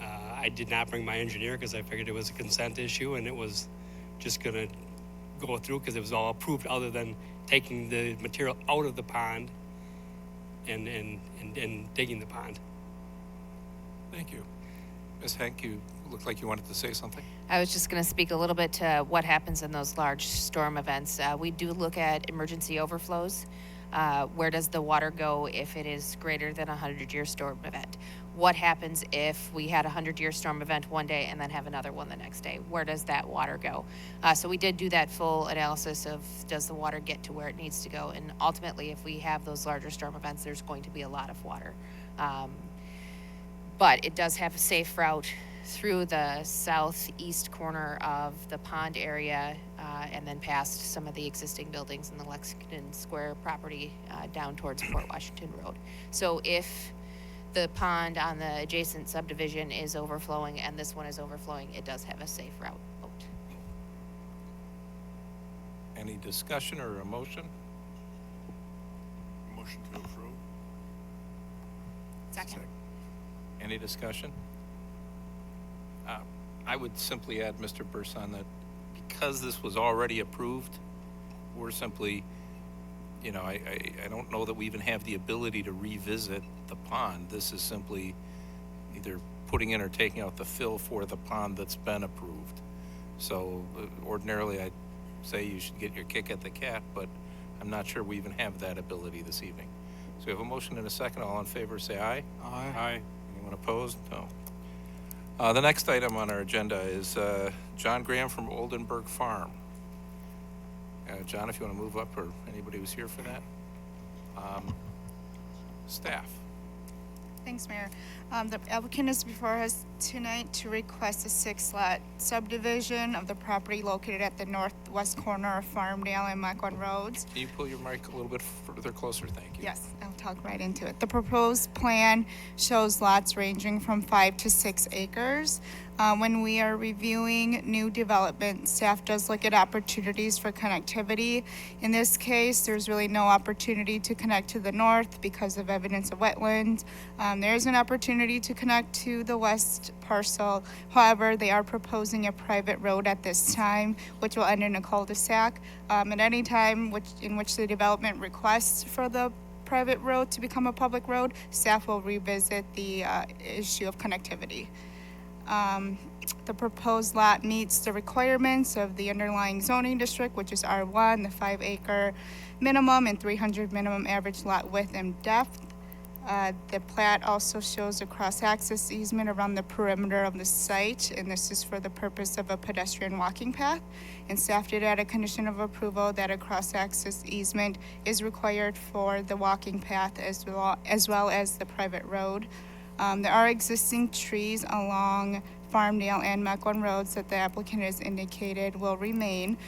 I did not bring my engineer because I figured it was a consent issue and it was just going to go through because it was all approved, other than taking the material out of the pond and digging the pond. Thank you. Ms. Henk, you looked like you wanted to say something. I was just going to speak a little bit to what happens in those large storm events. We do look at emergency overflows. Where does the water go if it is greater than a 100-year storm event? What happens if we had a 100-year storm event one day and then have another one the next day? Where does that water go? So we did do that full analysis of, does the water get to where it needs to go? And ultimately, if we have those larger storm events, there's going to be a lot of water. But it does have a safe route through the southeast corner of the pond area and then past some of the existing buildings in the Lexington Square property down towards Port Washington Road. So if the pond on the adjacent subdivision is overflowing and this one is overflowing, it does have a safe route out. Any discussion or a motion? Motion to approve. Second. Any discussion? I would simply add, Mr. Burson, that because this was already approved, we're simply, I don't know that we even have the ability to revisit the pond. This is simply either putting in or taking out the fill for the pond that's been approved. So ordinarily I'd say you should get your kick at the cat, but I'm not sure we even have that ability this evening. So we have a motion and a second. All in favor, say aye. Aye. Aye. Anyone opposed? No. The next item on our agenda is John Graham from Oldenburg Farm. John, if you want to move up, or anybody who's here for that. Staff. Thanks, Mayor. The applicant is before us tonight to request a 6-lot subdivision of the property located at the northwest corner of Farmdale and Mequon Roads. Can you pull your mic a little bit further closer? Thank you. Yes, I'll talk right into it. The proposed plan shows lots ranging from 5 to 6 acres. When we are reviewing new development, staff does look at opportunities for connectivity. In this case, there's really no opportunity to connect to the north because of evidence of wetlands. There is an opportunity to connect to the west parcel. However, they are proposing a private road at this time, which will end in a cul-de-sac. At any time in which the development requests for the private road to become a public road, staff will revisit the issue of connectivity. The proposed lot meets the requirements of the underlying zoning district, which is R1, the 5-acre minimum and 300 minimum average lot width and depth. The plat also shows a cross-access easement around the perimeter of the site, and this is for the purpose of a pedestrian walking path. And staff did add a condition of approval that a cross-access easement is required for the walking path as well as the private road. There are existing trees along Farmdale and Mequon roads that the applicant has indicated will remain.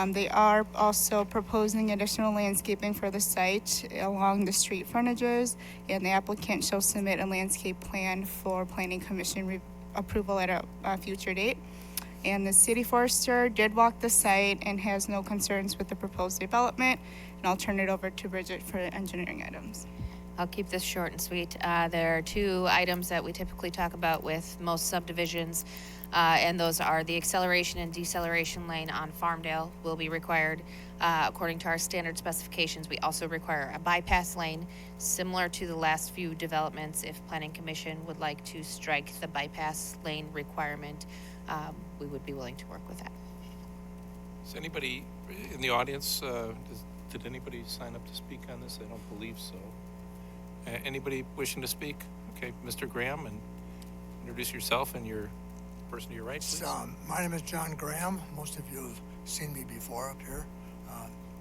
They are also proposing additional landscaping for the site along the street frontages, and the applicant shall submit a landscape plan for Planning Commission approval at a future date. And the city forester did walk the site and has no concerns with the proposed development. And I'll turn it over to Bridget for engineering items. I'll keep this short and sweet. There are two items that we typically talk about with most subdivisions, and those are the acceleration and deceleration lane on Farmdale will be required. According to our standard specifications, we also require a bypass lane, similar to the last few developments. If Planning Commission would like to strike the bypass lane requirement, we would be willing to work with that. Is anybody in the audience, did anybody sign up to speak on this? I don't believe so. Anybody wishing to speak? Okay, Mr. Graham, and introduce yourself and your person to your right, please. My name is John Graham. Most of you have seen me before up here.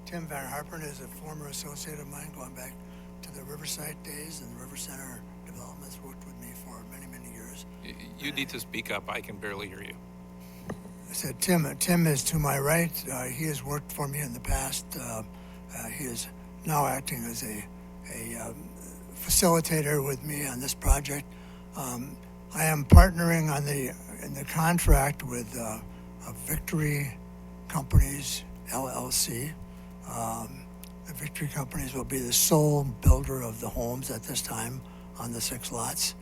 Tim Van Harpen is a former associate of mine going back to the Riverside days, and the River Center developments worked with me for many, many years. You need to speak up. I can barely hear you. I said Tim is to my right. He has worked for me in the past. He is now acting as a facilitator with me on this project. I am partnering in the contract with Victory Companies LLC. The Victory Companies will be the sole builder of the homes at this time on the 6 lots.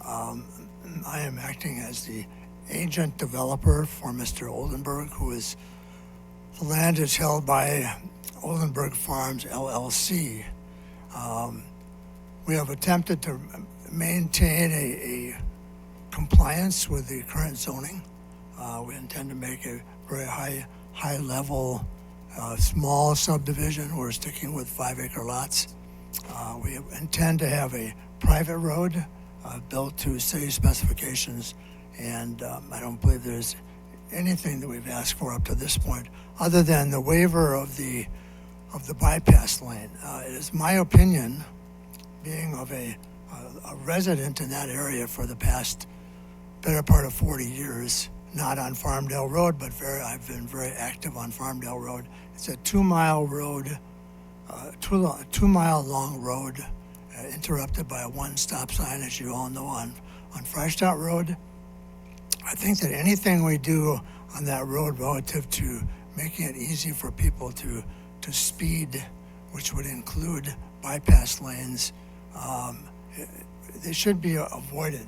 I am acting as the agent developer for Mr. Oldenburg, the land is held by Oldenburg Farms LLC. We have attempted to maintain a compliance with the current zoning. We intend to make a very high level, small subdivision. We're sticking with 5-acre lots. We intend to have a private road built to city specifications, and I don't believe there's anything that we've asked for up to this point other than the waiver of the bypass lane. It is my opinion, being of a resident in that area for the past better part of 40 years, not on Farmdale Road, but I've been very active on Farmdale Road. It's a 2-mile road, 2-mile long road, interrupted by a 1 stop sign, as you all know, on Freistadt Road. I think that anything we do on that road relative to making it easy for people to speed, which would include bypass lanes, they should be avoided.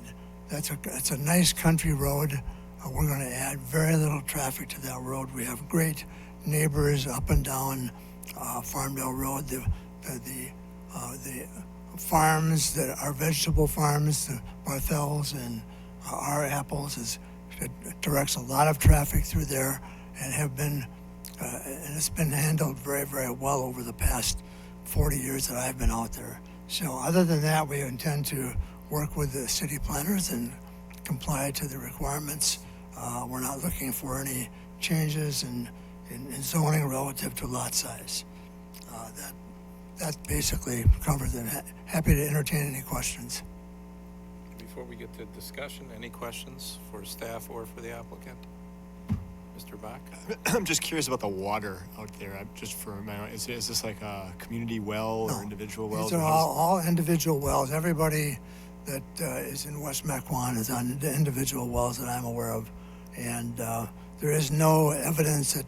It's a nice country road. We're going to add very little traffic to that road. We have great neighbors up and down Farmdale Road. The farms that are vegetable farms, the Barthels and our Apples, it directs a lot of traffic through there, and and it's been handled very, very well over the past 40 years that I've been out there. So other than that, we intend to work with the city planners and comply to the requirements. We're not looking for any changes in zoning relative to lot size. That basically covers it. Happy to entertain any questions. Before we get to discussion, any questions for staff or for the applicant? Mr. Bach? I'm just curious about the water out there. Is this like a community well or individual wells? These are all individual wells. Everybody that is in West Mequon is on the individual wells that I'm aware of. And there is no evidence that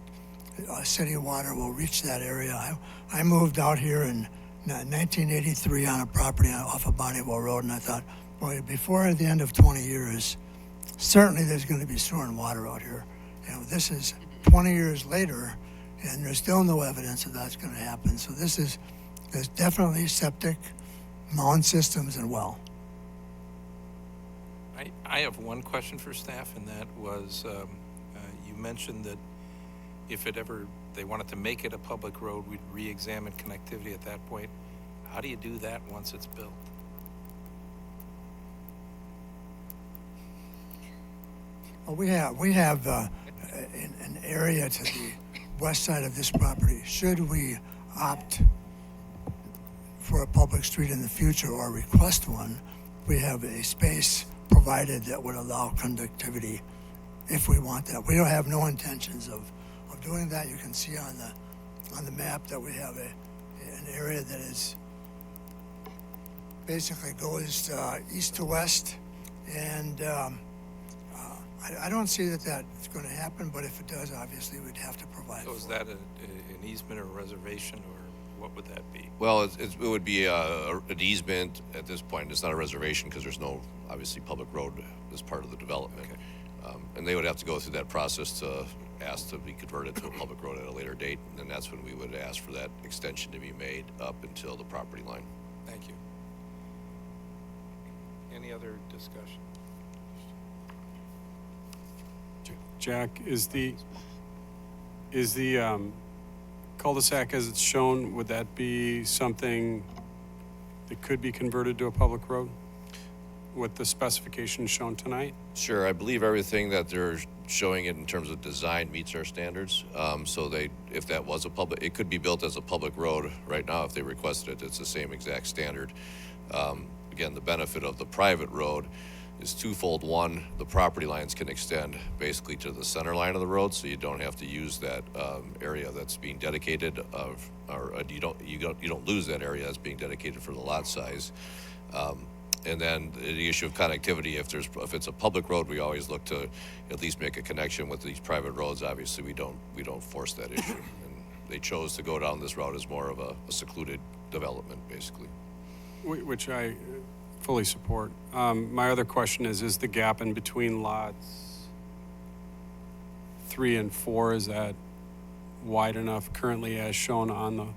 city water will reach that area. I moved out here in 1983 on a property off of Bonneville Road, and I thought, boy, before the end of 20 years, certainly there's going to be sewer and water out here. This is 20 years later, and there's still no evidence that that's going to happen. So there's definitely septic, mound systems, and well. I have one question for staff, and that was, you mentioned that if it ever, they wanted to make it a public road, we'd re-examine connectivity at that point. How do you do that once it's built? Well, we have an area to the west side of this property. Should we opt for a public street in the future or request one, we have a space provided that would allow conductivity if we want that. We don't have no intentions of doing that. You can see on the map that we have an area that is basically goes east to west, and I don't see that that's going to happen, but if it does, obviously we'd have to provide So is that an easement or a reservation, or what would that be? Well, it would be an easement at this point. It's not a reservation because there's no, obviously, public road as part of the development. Okay. And they would have to go through that process to ask to be converted to a public road at a later date, and then that's when we would ask for that extension to be made up until the property line. Thank you. Any other discussion? Jack, is the cul-de-sac as it's shown, would that be something that could be converted to a public road with the specifications shown tonight? Sure, I believe everything that they're showing it in terms of design meets our standards. So if that was a public, it could be built as a public road right now if they requested it. It's the same exact standard. Again, the benefit of the private road is twofold. One, the property lines can extend basically to the center line of the road, so you don't have to use that area that's being dedicated, or you don't lose that area that's being dedicated for the lot size. And then the issue of connectivity, if it's a public road, we always look to at least make a connection with these private roads. Obviously, we don't force that issue. And they chose to go down this route as more of a secluded development, basically. Which I fully support. My other question is the gap in between lots 3 and 4, is that wide enough currently as shown on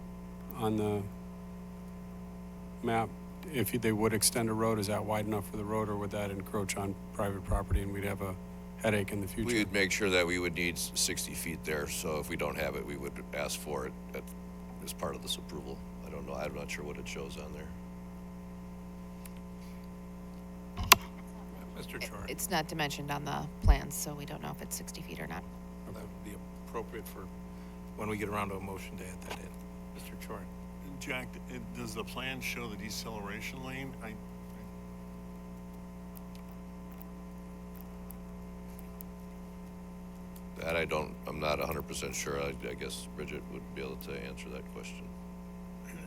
the map? If they would extend a road, is that wide enough for the road, or would that encroach on private property and we'd have a headache in the future? We would make sure that we would need 60 feet there, so if we don't have it, we would ask for it as part of this approval. I don't know, I'm not sure what it shows on there. Mr. Chor. It's not dimensioned on the plans, so we don't know if it's 60 feet or not. That would be appropriate for when we get around to a motion to add that in. Mr. Chor. Jack, does the plan show the deceleration lane? That I'm not 100% sure. I guess Bridget would be able to answer that question.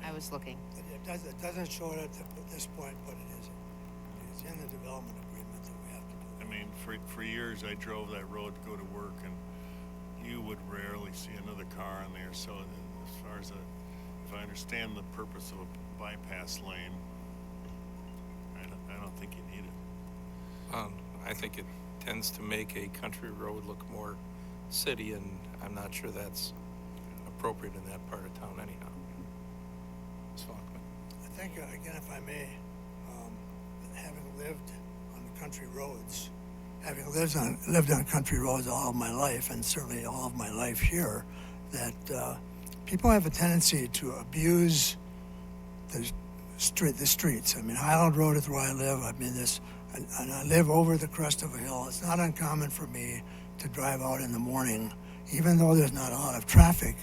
I was looking. It doesn't show it at this point, but it's in the development agreement that we have to do. I mean, for years I drove that road to go to work, and you would rarely see another car on there. So as far as if I understand the purpose of a bypass lane, I don't think you need it. I think it tends to make a country road look more city, and I'm not sure that's appropriate in that part of town anyhow. Ms. Faulkner. I think, again, if I may, having lived on country roads, having lived on country roads all of my life, and certainly all of my life here, that people have a tendency to abuse the streets. I mean, Highland Road is where I live. I mean, and I live over the crest of a hill. It's not uncommon for me to drive out in the morning, even though there's not a lot of traffic.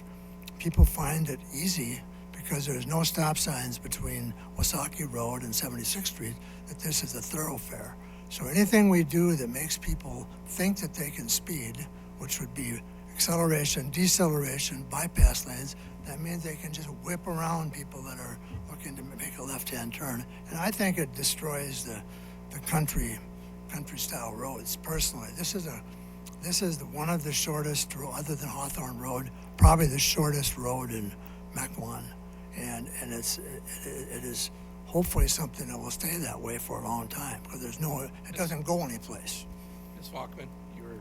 People find it easy because there's no stop signs between Wasaki Road and 76th Street, that this is a thoroughfare. So anything we do that makes people think that they can speed, which would be acceleration, deceleration, bypass lanes, that means they can just whip around people that are looking to make a left-hand turn. And I think it destroys the country style roads. Personally, this is one of the shortest, other than Hawthorne Road, probably the shortest road in Mequon, and it is hopefully something that will stay that way for a long time, because it doesn't go anyplace. Ms. Walkman, you were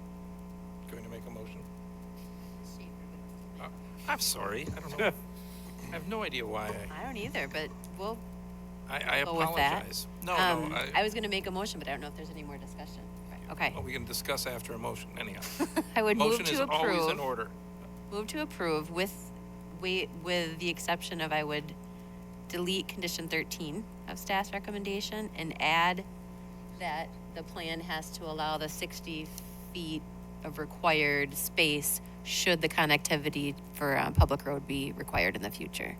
going to make a motion? I'm sorry, I don't know. I have no idea why. I don't either, but we'll I go with that. apologize. No, I was going to make a motion, but I don't know if there's any more discussion. Okay. well, we can discuss after a motion anyhow. I would move Motion to is approve. always in order. Move to approve with the exception of I would delete condition 13 of staff's recommendation and add that the plan has to allow the 60 feet of required space should the connectivity for public road be required in the future.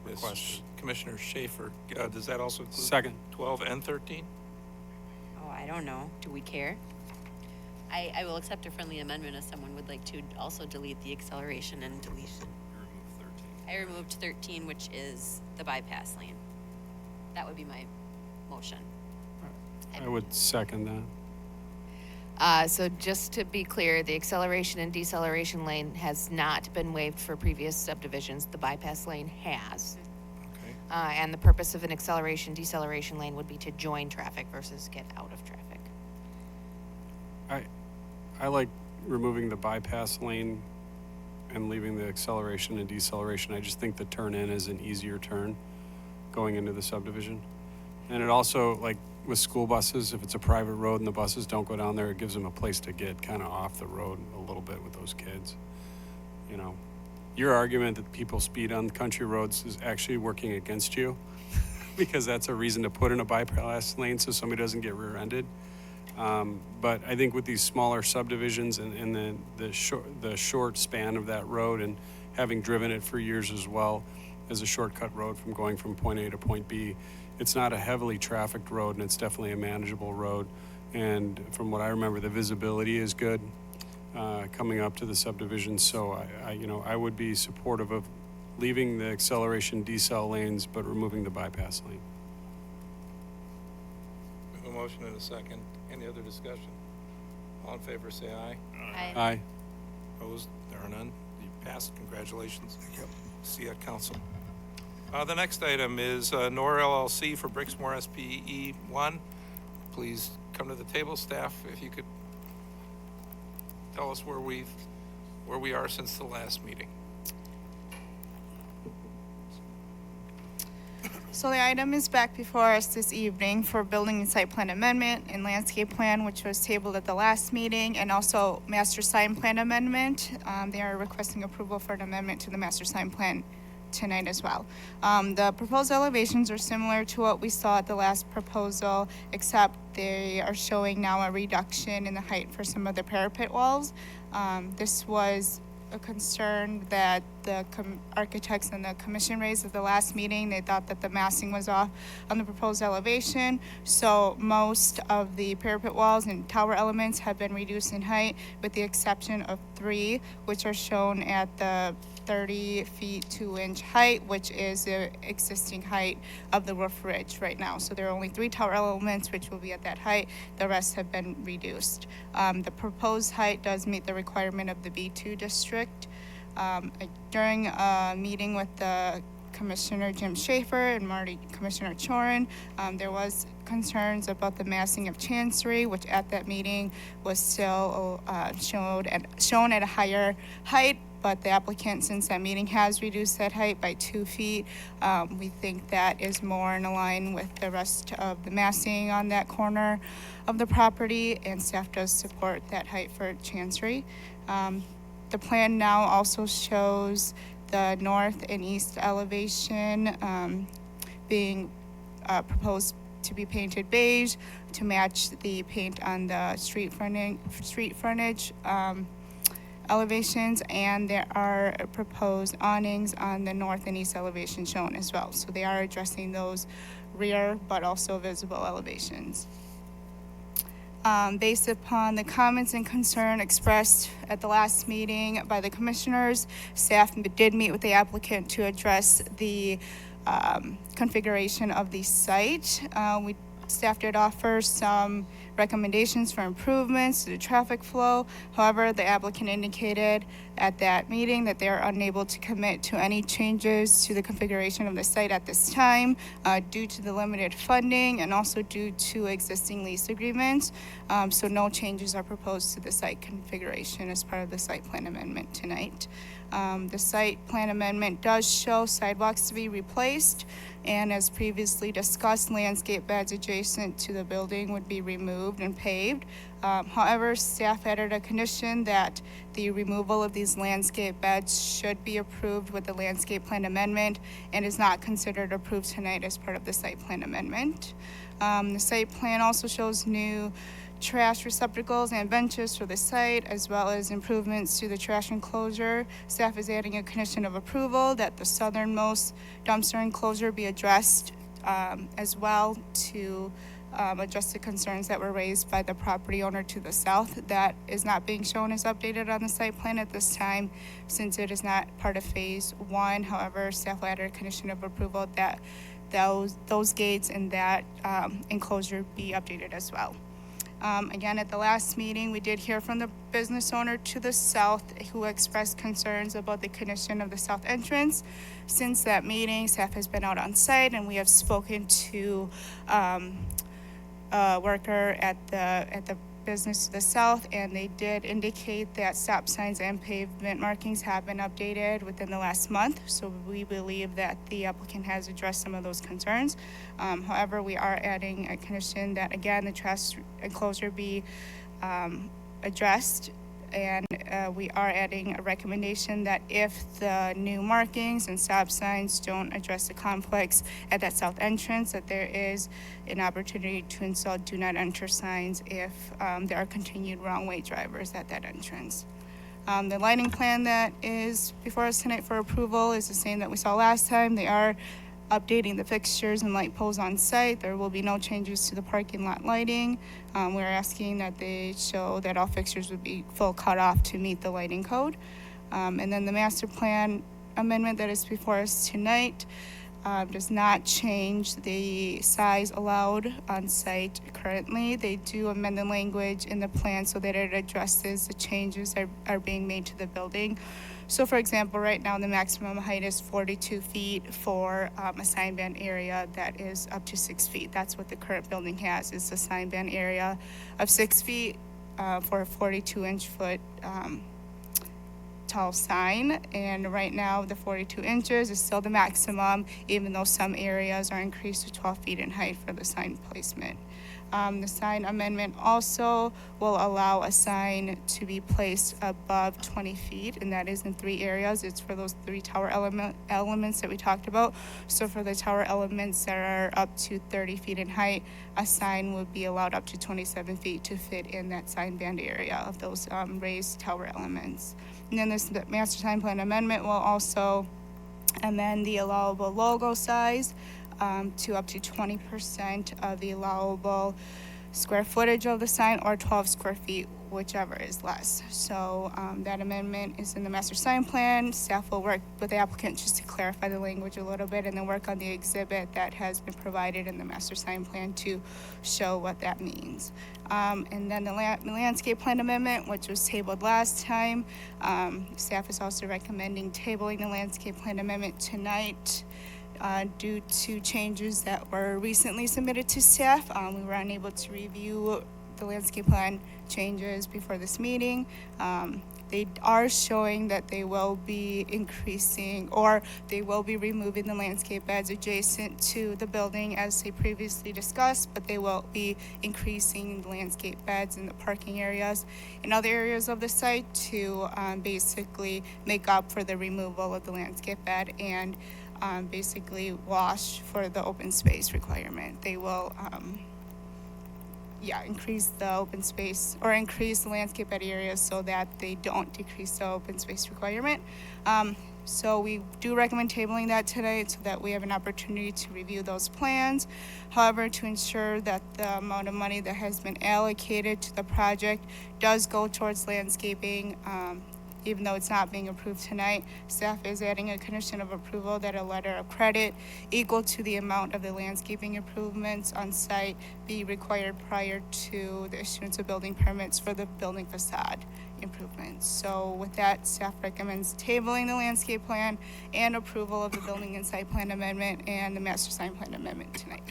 Ms. Commissioner Schaefer, does that also include Second. 12 and 13? Oh, I don't know. Do we care? I will accept a friendly amendment if someone would like to also delete the acceleration and deletion. I removed 13, which is the bypass lane. That would be my motion. I would second that. So just to be clear, the acceleration and deceleration lane has not been waived for previous subdivisions. The bypass lane has. Okay. And the purpose of an acceleration, deceleration lane would be to join traffic versus get out of traffic. I like removing the bypass lane and leaving the acceleration and deceleration. I just think the turn in is an easier turn going into the subdivision. And it also, like with school buses, if it's a private road and the buses don't go down there, it gives them a place to get kind of off the road a little bit with those kids. You know, your argument that people speed on country roads is actually working against you because that's a reason to put in a bypass lane so somebody doesn't get rear-ended. But I think with these smaller subdivisions and the short span of that road and having driven it for years as well as a shortcut road from going from point A to point B, it's not a heavily trafficked road and it's definitely a manageable road. And from what I remember, the visibility is good coming up to the subdivision. So I would be supportive of leaving the acceleration decel lanes but removing the bypass lane. We have a motion and a second. Any other discussion? All in favor, say aye. Aye. Aye. Opposed? There are none. You passed. Congratulations. Thank you. See you at council. The next item is NOR LLC for Brixmore SPE 1. Please come to the table, staff, if you could tell us where we are since the last meeting. So the item is back before us this evening for building and site plan amendment and landscape plan, which was tabled at the last meeting, and also master sign plan amendment. They are requesting approval for an amendment to the master sign plan tonight as well. The proposed elevations are similar to what we saw at the last proposal, except they are showing now a reduction in the height for some of the parapet walls. This was a concern that the architects and the commission raised at the last meeting. They thought that the massing was off on the proposed elevation. So most of the parapet walls and tower elements have been reduced in height with the exception of 3, which are shown at the 30 feet 2-inch height, which is the existing height of the roof ridge right now. So there are only 3 tower elements which will be at that height. The rest have been reduced. The proposed height does meet the requirement of the B2 district. During a meeting with the Commissioner Jim Schaefer and Commissioner Chorin, there was concerns about the massing of Chancery, which at that meeting was still shown at a higher height, but the applicant since that meeting has reduced that height by 2 feet. We think that is more in line with the rest of the massing on that corner of the property, and staff does support that height for Chancery. The plan now also shows the north and east elevation being proposed to be painted beige to match the paint on the street frontage elevations, and there are proposed awnings on the north and east elevation shown as well. So they are addressing those rear but also visible elevations. Based upon the comments and concern expressed at the last meeting by the commissioners, staff did meet with the applicant to address the configuration of the site. Staff did offer some recommendations for improvements to the traffic flow. However, the applicant indicated at that meeting that they are unable to commit to any changes to the configuration of the site at this time due to the limited funding and also due to existing lease agreements. So no changes are proposed to the site configuration as part of the site plan amendment tonight. The site plan amendment does show sidewalks to be replaced, and as previously discussed, landscape beds adjacent to the building would be removed and paved. However, staff added a condition that the removal of these landscape beds should be approved with the landscape plan amendment and is not considered approved tonight as part of the site plan amendment. The site plan also shows new trash receptacles and benches for the site, as well as improvements to the trash enclosure. Staff is adding a condition of approval that the southernmost dumpster enclosure be addressed as well to address the concerns that were raised by the property owner to the south. That is not being shown as updated on the site plan at this time since it is not part of phase 1. However, staff added a condition of approval that those gates and that enclosure be updated as well. Again, at the last meeting, we did hear from the business owner to the south who expressed concerns about the condition of the south entrance. Since that meeting, staff has been out on site and we have spoken to a worker at the business to the south, and they did indicate that stop signs and pavement markings have been updated within the last month. So we believe that the applicant has addressed some of those concerns. However, we are adding a condition that, again, the trash enclosure be addressed, and we are adding a recommendation that if the new markings and stop signs don't address the conflicts at that south entrance, that there is an opportunity to install do not enter signs if there are continued wrong way drivers at that entrance. The lighting plan that is before us tonight for approval is the same that we saw last time. They are updating the fixtures and light poles on site. There will be no changes to the parking lot lighting. We're asking that they show that all fixtures would be full cut off to meet the lighting code. And then the master plan amendment that is before us tonight does not change the size allowed on site currently. They do amend the language in the plan so that it addresses the changes that are being made to the building. So for example, right now the maximum height is 42 feet for a sign band area that is up to 6 feet. That's what the current building has, is a sign band area of 6 feet for a 42-inch foot tall sign. And right now the 42 inches is still the maximum, even though some areas are increased to 12 feet in height for the sign placement. The sign amendment also will allow a sign to be placed above 20 feet, and that is in 3 areas. It's for those 3 tower elements that we talked about. So for the tower elements that are up to 30 feet in height, a sign would be allowed up to 27 feet to fit in that sign band area of those raised tower elements. And then this master sign plan amendment will also amend the allowable logo size to up to 20% of the allowable square footage of the sign, or 12 square feet, whichever is less. So that amendment is in the master sign plan. Staff will work with the applicant just to clarify the language a little bit, and then work on the exhibit that has been provided in the master sign plan to show what that means. And then the landscape plan amendment, which was tabled last time. Staff is also recommending tabling the landscape plan amendment tonight due to changes that were recently submitted to staff. We were unable to review the landscape plan changes before this meeting. They are showing that they will be increasing, or they will be removing the landscape beds adjacent to the building as they previously discussed, but they will be increasing the landscape beds in the parking areas in other areas of the site to basically make up for the removal of the landscape bed and basically wash for the open space requirement. They will increase the open space, or increase the landscape bed areas so that they don't decrease the open space requirement. So we do recommend tabling that tonight so that we have an opportunity to review those plans. However, to ensure that the amount of money that has been allocated to the project does go towards landscaping, even though it's not being approved tonight. Staff is adding a condition of approval that a letter of credit equal to the amount of the landscaping improvements on site be required prior to the issuance of building permits for the building facade improvements. So with that, staff recommends tabling the landscape plan and approval of the building and site plan amendment and the master sign plan amendment tonight.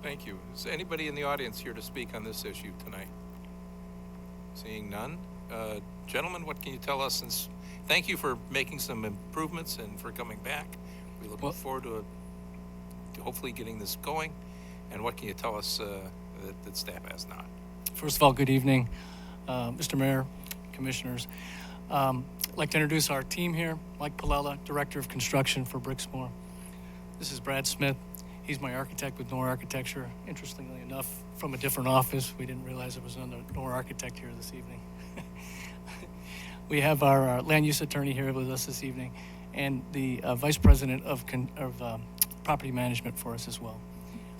Thank you. Is anybody in the audience here to speak on this issue tonight? Seeing none. Gentlemen, what can you tell us? Thank you for making some improvements and for coming back. We look forward to hopefully getting this going. And what can you tell us that staff has not? First of all, good evening, Mr. Mayor, Commissioners. I'd like to introduce our team here. Mike Palella, Director of Construction for Brixmor. This is Brad Smith. He's my architect with Nor Architecture. Interestingly enough, from a different office. We didn't realize it was another Nor Architect here this evening. We have our land use attorney here with us this evening, and the Vice President of Property Management for us as well.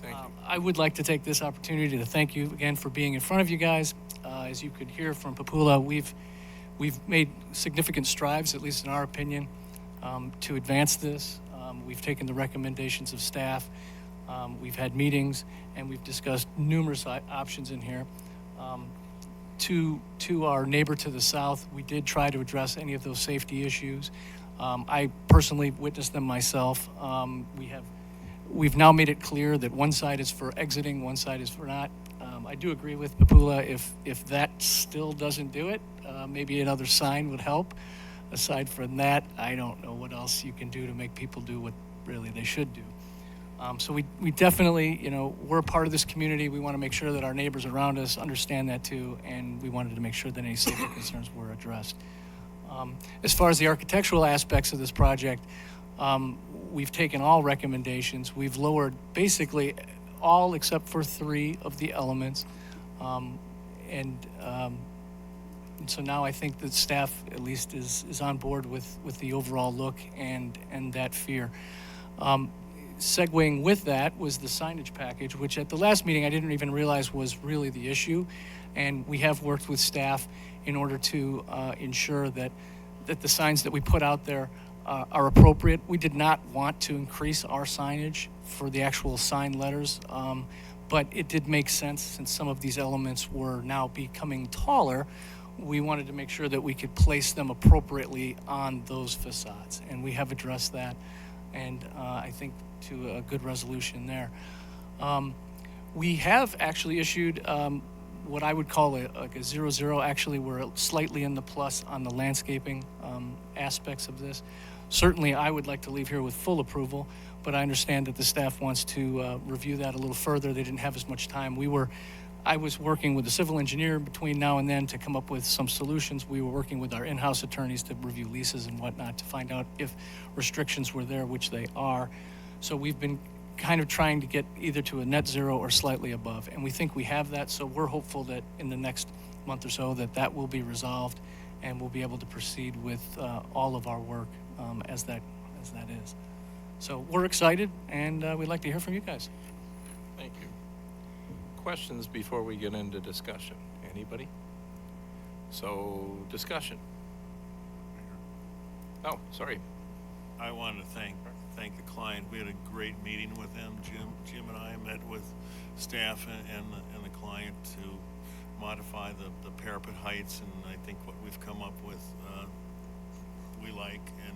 Thank you. I would like to take this opportunity to thank you again for being in front of you guys. As you could hear from Papula, we've made significant strides, at least in our opinion, to advance this. We've taken the recommendations of staff. We've had meetings, and we've discussed numerous options in here. To our neighbor to the south, we did try to address any of those safety issues. I personally witnessed them myself. We've now made it clear that one side is for exiting, one side is for not. I do agree with Papula. If that still doesn't do it, maybe another sign would help. Aside from that, I don't know what else you can do to make people do what really they should do. So we definitely, we're a part of this community. We want to make sure that our neighbors around us understand that too, and we wanted to make sure that any safety concerns were addressed. As far as the architectural aspects of this project, we've taken all recommendations. We've lowered basically all except for 3 of the elements. And so now I think that staff at least is on board with the overall look and that fear. Segueing with that was the signage package, which at the last meeting I didn't even realize was really the issue. And we have worked with staff in order to ensure that the signs that we put out there are appropriate. We did not want to increase our signage for the actual sign letters, but it did make sense since some of these elements were now becoming taller. We wanted to make sure that we could place them appropriately on those facades, and we have addressed that, and I think to a good resolution there. We have actually issued what I would call a 0-0. Actually, we're slightly in the plus on the landscaping aspects of this. Certainly, I would like to leave here with full approval, but I understand that the staff wants to review that a little further. They didn't have as much time. I was working with the civil engineer between now and then to come up with some solutions. We were working with our in-house attorneys to review leases and whatnot to find out if restrictions were there, which they are. So we've been kind of trying to get either to a net zero or slightly above, and we think we have that. So we're hopeful that in the next month or so that will be resolved, and we'll be able to proceed with all of our work as that is. So we're excited, and we'd like to hear from you guys. Thank you. Questions before we get into discussion? Anybody? So, discussion. Oh, sorry. I wanted to thank the client. We had a great meeting with them. Jim and I met with staff and the client to modify the parapet heights, and I think what we've come up with we like and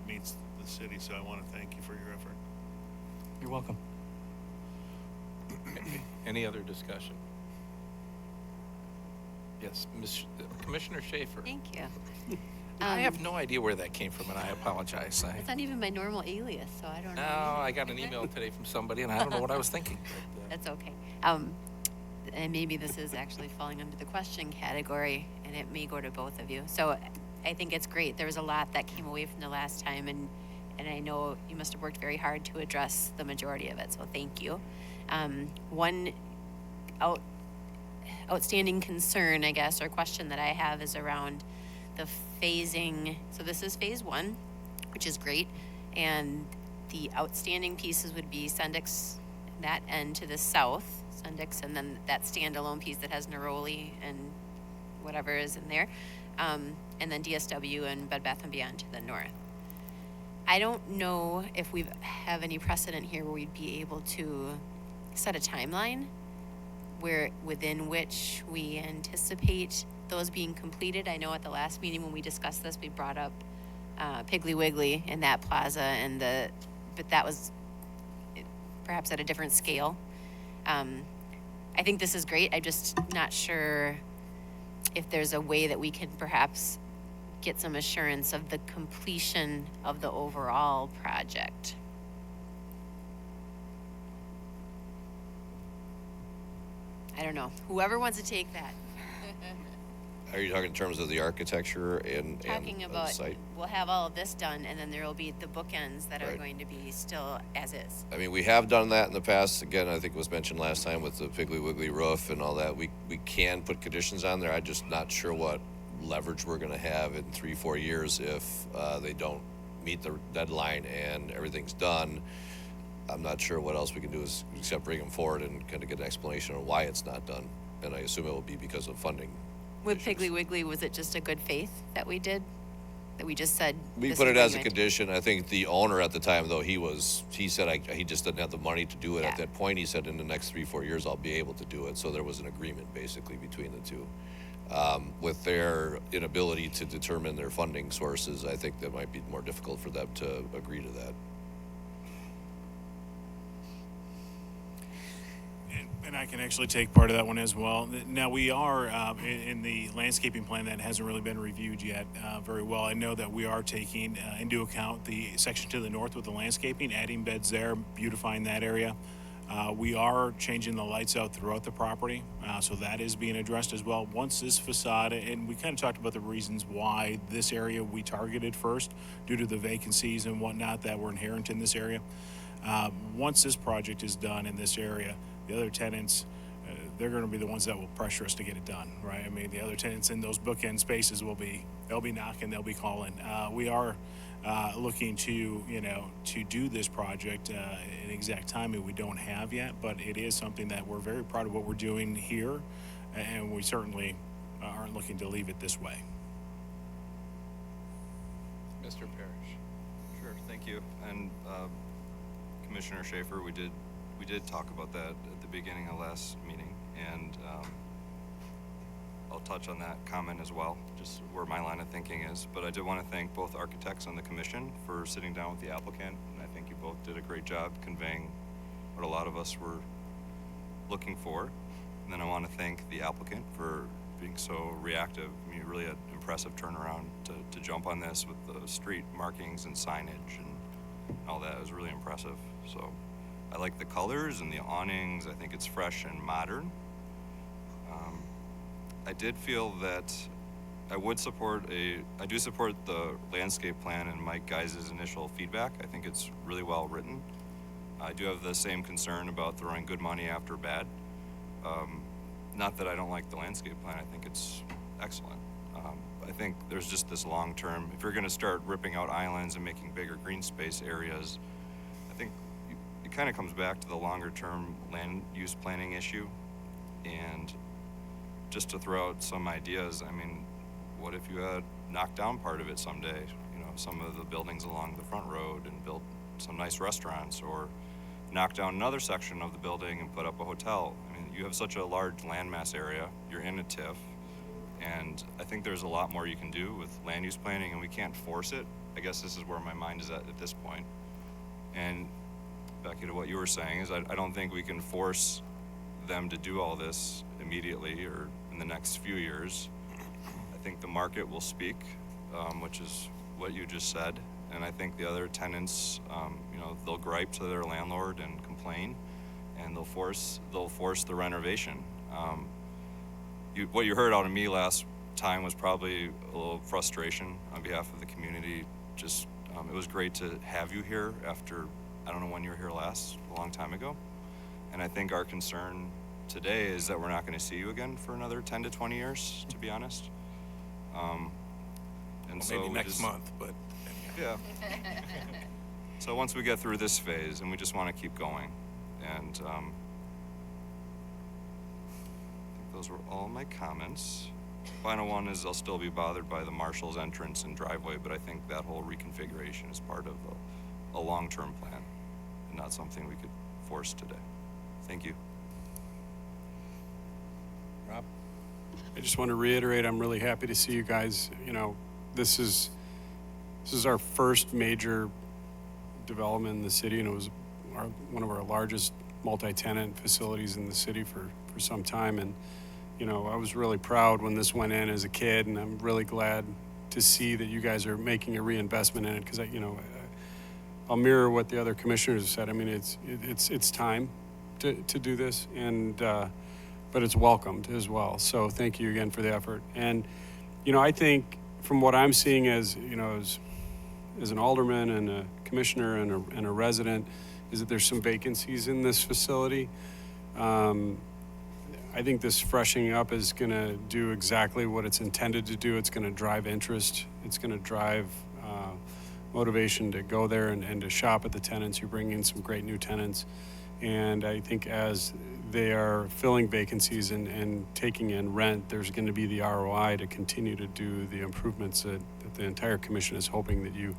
meets the city. So I want to thank you for your effort. You're welcome. Any other discussion? Yes, Commissioner Schaefer. Thank you. I have no idea where that came from, and I apologize. It's not even my normal alias, so I don't know. No, I got an email today from somebody, and I don't know what I was thinking. But, That's okay. And maybe this is actually falling under the question category, and it may go to both of you. So I think it's great. There was a lot that came away from the last time, and I know you must have worked very hard to address the majority of it, so thank you. One outstanding concern, I guess, or question that I have is around the phasing. So this is phase 1, which is great, and the outstanding pieces would be Sendix, that end to the south, Sendix, and then that standalone piece that has Neroli and whatever is in there. and then DSW and Bed Bath & Beyond to the north. I don't know if we have any precedent here where we'd be able to set a timeline within which we anticipate those being completed. I know at the last meeting when we discussed this, we brought up Piggly Wiggly in that plaza, but that was perhaps at a different scale. I think this is great. I'm just not sure if there's a way that we can perhaps get some assurance of the completion of the overall project. I don't know. Whoever wants to take that. Are you talking in terms of the architecture and Talking the about, site? we'll have all of this done, and then there will be the bookends that are Right. going to be still as is. I mean, we have done that in the past. Again, I think it was mentioned last time with the Piggly Wiggly roof and all that. We can put conditions on there. I'm just not sure what leverage we're going to have in 3-4 years if they don't meet the deadline and everything's done. I'm not sure what else we can do except bring them forward and kind of get an explanation on why it's not done. And I assume it will be because of funding. With Piggly Wiggly, was it just a good faith that we did? That we just said? We this put is it what as you a had to- condition. I think the owner at the time, though, he said he just didn't have the money to do it. Yeah. At that point, he said in the next 3-4 years, I'll be able to do it. So there was an agreement basically between the two. With their inability to determine their funding sources, I think that might be more difficult for them to agree to that. And I can actually take part of that one as well. Now, we are in the landscaping plan that hasn't really been reviewed yet very well. I know that we are taking into account the section to the north with the landscaping, adding beds there, beautifying that area. We are changing the lights out throughout the property, so that is being addressed as well. Once this facade, and we kind of talked about the reasons why this area we targeted first due to the vacancies and whatnot that were inherent in this area. Once this project is done in this area, the other tenants, they're going to be the ones that will pressure us to get it done, right? I mean, the other tenants in those bookend spaces they'll be knocking, they'll be calling. We are looking to do this project. An exact timing we don't have yet, but it is something that we're very proud of what we're doing here, and we certainly aren't looking to leave it this way. Mr. Parrish. Sure, thank you. And Commissioner Schaefer, we did talk about that at the beginning of last meeting, and I'll touch on that comment as well, just where my line of thinking is. But I did want to thank both architects on the commission for sitting down with the applicant, and I think you both did a great job conveying what a lot of us were looking for. And then I want to thank the applicant for being so reactive. I mean, really an impressive turnaround to jump on this with the street markings and signage and all that. It was really impressive. So I like the colors and the awnings. I think it's fresh and modern. I did feel that I do support the landscape plan and Mike Geis's initial feedback. I think it's really well written. I do have the same concern about throwing good money after bad. Not that I don't like the landscape plan. I think it's excellent. I think there's just this long term, if you're gonna start ripping out islands and making bigger green space areas, I think it kind of comes back to the longer term land use planning issue. And just to throw out some ideas, I mean, what if you had knocked down part of it someday? You know, some of the buildings along the front road and built some nice restaurants, or knock down another section of the building and put up a hotel. I mean, you have such a large landmass area, you're in a TIF, and I think there's a lot more you can do with land use planning, and we can't force it. I guess this is where my mind is at this point. And Becky, to what you were saying, is I don't think we can force them to do all this immediately or in the next few years. I think the market will speak, which is what you just said. And I think the other tenants, they'll gripe to their landlord and complain, and they'll force the renovation. What you heard out of me last time was probably a little frustration on behalf of the community. Just it was great to have you here after, I don't know when you were here last, a long time ago. And I think our concern today is that we're not going to see you again for another 10 to 20 years, to be honest. So maybe next month, but yeah. So once we get through this phase, and we just want to keep going, and I think those were all my comments. Final one is they'll still be bothered by the marshal's entrance and driveway, but I think that whole reconfiguration is part of a long-term plan and not something we could force today. Thank you. Rob? I just want to reiterate, I'm really happy to see you guys. You know, this is our first major development in the city, and it was one of our largest multi-tenant facilities in the city for some time. And you know, I was really proud when this went in as a kid, and I'm really glad to see that you guys are making a reinvestment in it, because I'll mirror what the other commissioners have said. I mean, it's time to do this, and but it's welcomed as well. So thank you again for the effort. And you know, I think from what I'm seeing as as an alderman and a commissioner and a resident, is that there's some vacancies in this facility. I think this freshening up is going to do exactly what it's intended to do. It's going to drive interest. It's going to drive motivation to go there and to shop at the tenants. You're bringing in some great new tenants. And I think as they are filling vacancies and taking in rent, there's going to be the ROI to continue to do the improvements that the entire commission is hoping that you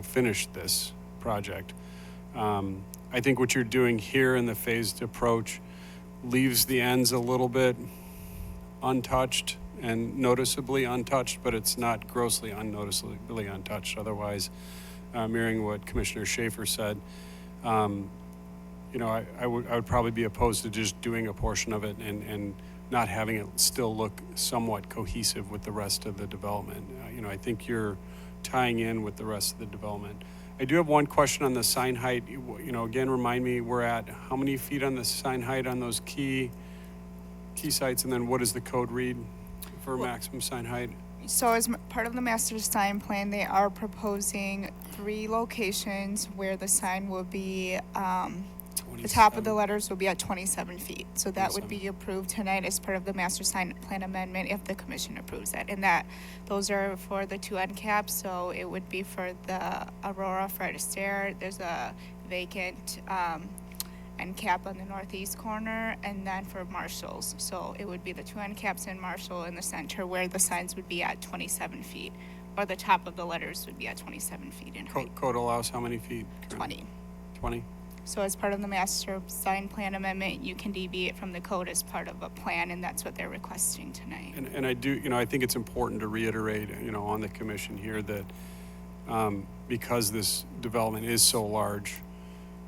finish this project. I think what you're doing here in the phased approach leaves the ends a little bit untouched and noticeably untouched, but it's not grossly unnoticeably untouched. Otherwise, mirroring what Commissioner Schaefer said, I would probably be opposed to just doing a portion of it and not having it still look somewhat cohesive with the rest of the development. I think you're tying in with the rest of the development. I do have one question on the sign height. Again, remind me, we're at how many feet on the sign height on those key sites, and then what does the code read for maximum sign height? So as part of the master sign plan, they are proposing 3 locations where the sign will be, the top of the letters will be at 27 feet. So that would be approved tonight as part of the master sign plan amendment if the commission approves that. And those are for the 2 end caps. So it would be for the Aurora, Fred Astaire. There's a vacant end cap on the northeast corner, and then for Marshall's. So it would be the 2 end caps in Marshall in the center where the signs would be at 27 feet, or the top of the letters would be at 27 feet in height. Code allows how many feet? 20. 20? So as part of the master sign plan amendment, you can deviate from the code as part of a plan, and that's what they're requesting tonight. And I do, I think it's important to reiterate, on the commission here that because this development is so large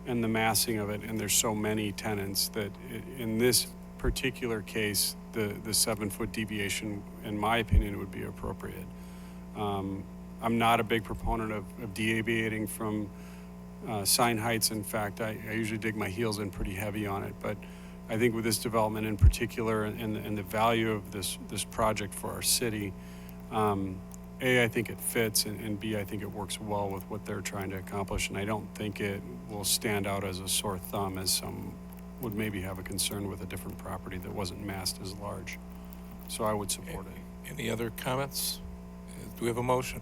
and the massing of it, and there's so many tenants, that in this particular case, the 7-foot deviation, in my opinion, would be appropriate. I'm not a big proponent of deviating from sign heights. In fact, I usually dig my heels in pretty heavy on it, but I think with this development in particular and the value of this project for our city, A, I think it fits, and B, I think it works well with what they're trying to accomplish, and I don't think it will stand out as a sore thumb as some would maybe have a concern with a different property that wasn't massed as large. So I would support it. Any other comments? Do we have a motion?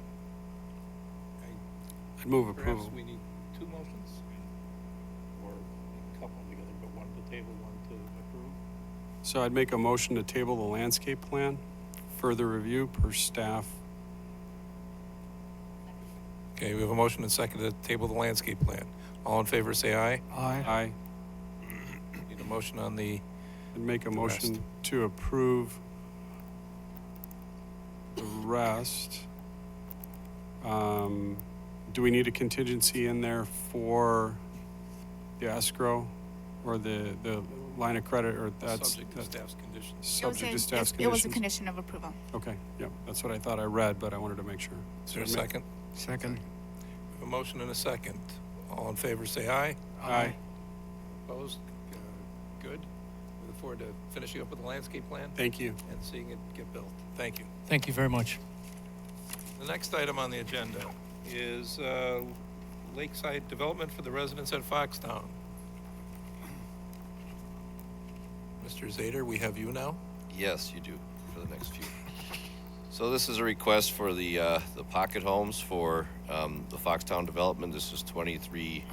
I'd move approval. Perhaps we need 2 motions? Or a couple together, but one to table, one to approve? So I'd make a motion to table the landscape plan, further review per staff. Okay, we have a motion and second to table the landscape plan. All in favor, say aye. Aye. Aye. Need a motion on the I'd make a the motion rest. to approve the rest. Do we need a contingency in there for the escrow or the line of credit, or that's subject to staff's conditions. subject to staff's It conditions? was a condition of approval. Okay, yep, that's what I thought I read, but I wanted to make sure. Is there a second? Second. We have a motion and a second. All in favor, say aye. Aye. Opposed? Good. We look forward to finishing up with the landscape plan. Thank you. And seeing it get built. Thank you. Thank you very much. The next item on the agenda is lakeside development for the residents at Foxtown. Mr. Zader, we have you now. Yes, you do, for the next few. So this is a request for the pocket homes for the Foxtown development. This is 23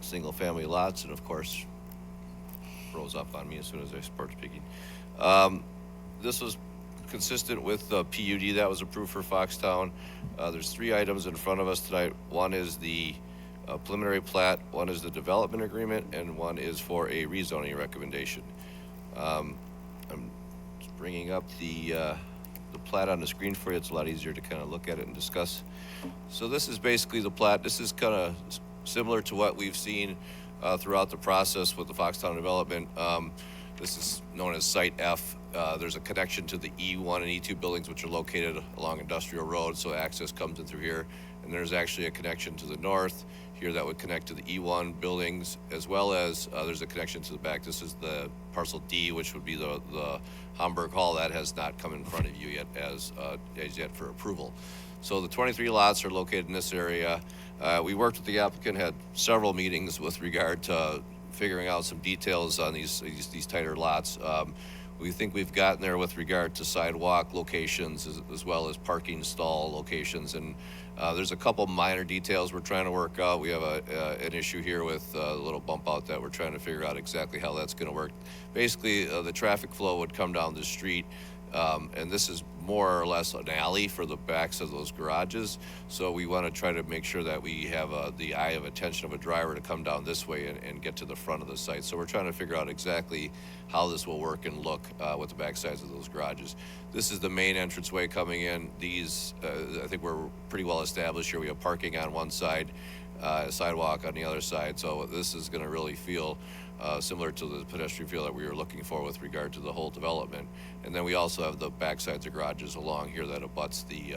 single-family lots, and of course, froze up on me as soon as I start speaking. this was consistent with the PUD that was approved for Foxtown. There's 3 items in front of us tonight. One is the preliminary plat, one is the development agreement, and one is for a rezoning recommendation. I'm just bringing up the plat on the screen for you. It's a lot easier to kind of look at it and discuss. So this is basically the plat. This is kind of similar to what we've seen throughout the process with the Foxtown development. This is known as Site F. There's a connection to the E1 and E2 buildings, which are located along Industrial Road, so access comes in through here. And there's actually a connection to the north here that would connect to the E1 buildings, as well as there's a connection to the back. This is the parcel D, which would be the Hamburg Hall. That has not come in front of you yet as yet for approval. So the 23 lots are located in this area. We worked with the applicant, had several meetings with regard to figuring out some details on these tighter lots. We think we've gotten there with regard to sidewalk locations as well as parking stall locations, and there's a couple minor details we're trying to work out. We have an issue here with a little bump out that we're trying to figure out exactly how that's going to work. Basically, the traffic flow would come down the street, and this is more or less an alley for the backs of those garages. So we want to try to make sure that we have the eye of attention of a driver to come down this way and get to the front of the site. So we're trying to figure out exactly how this will work and look with the back sides of those garages. This is the main entranceway coming in. These, I think we're pretty well established here. We have parking on one side, sidewalk on the other side. So this is going to really feel similar to the pedestrian feel that we were looking for with regard to the whole development. And then we also have the back sides of garages along here that abuts the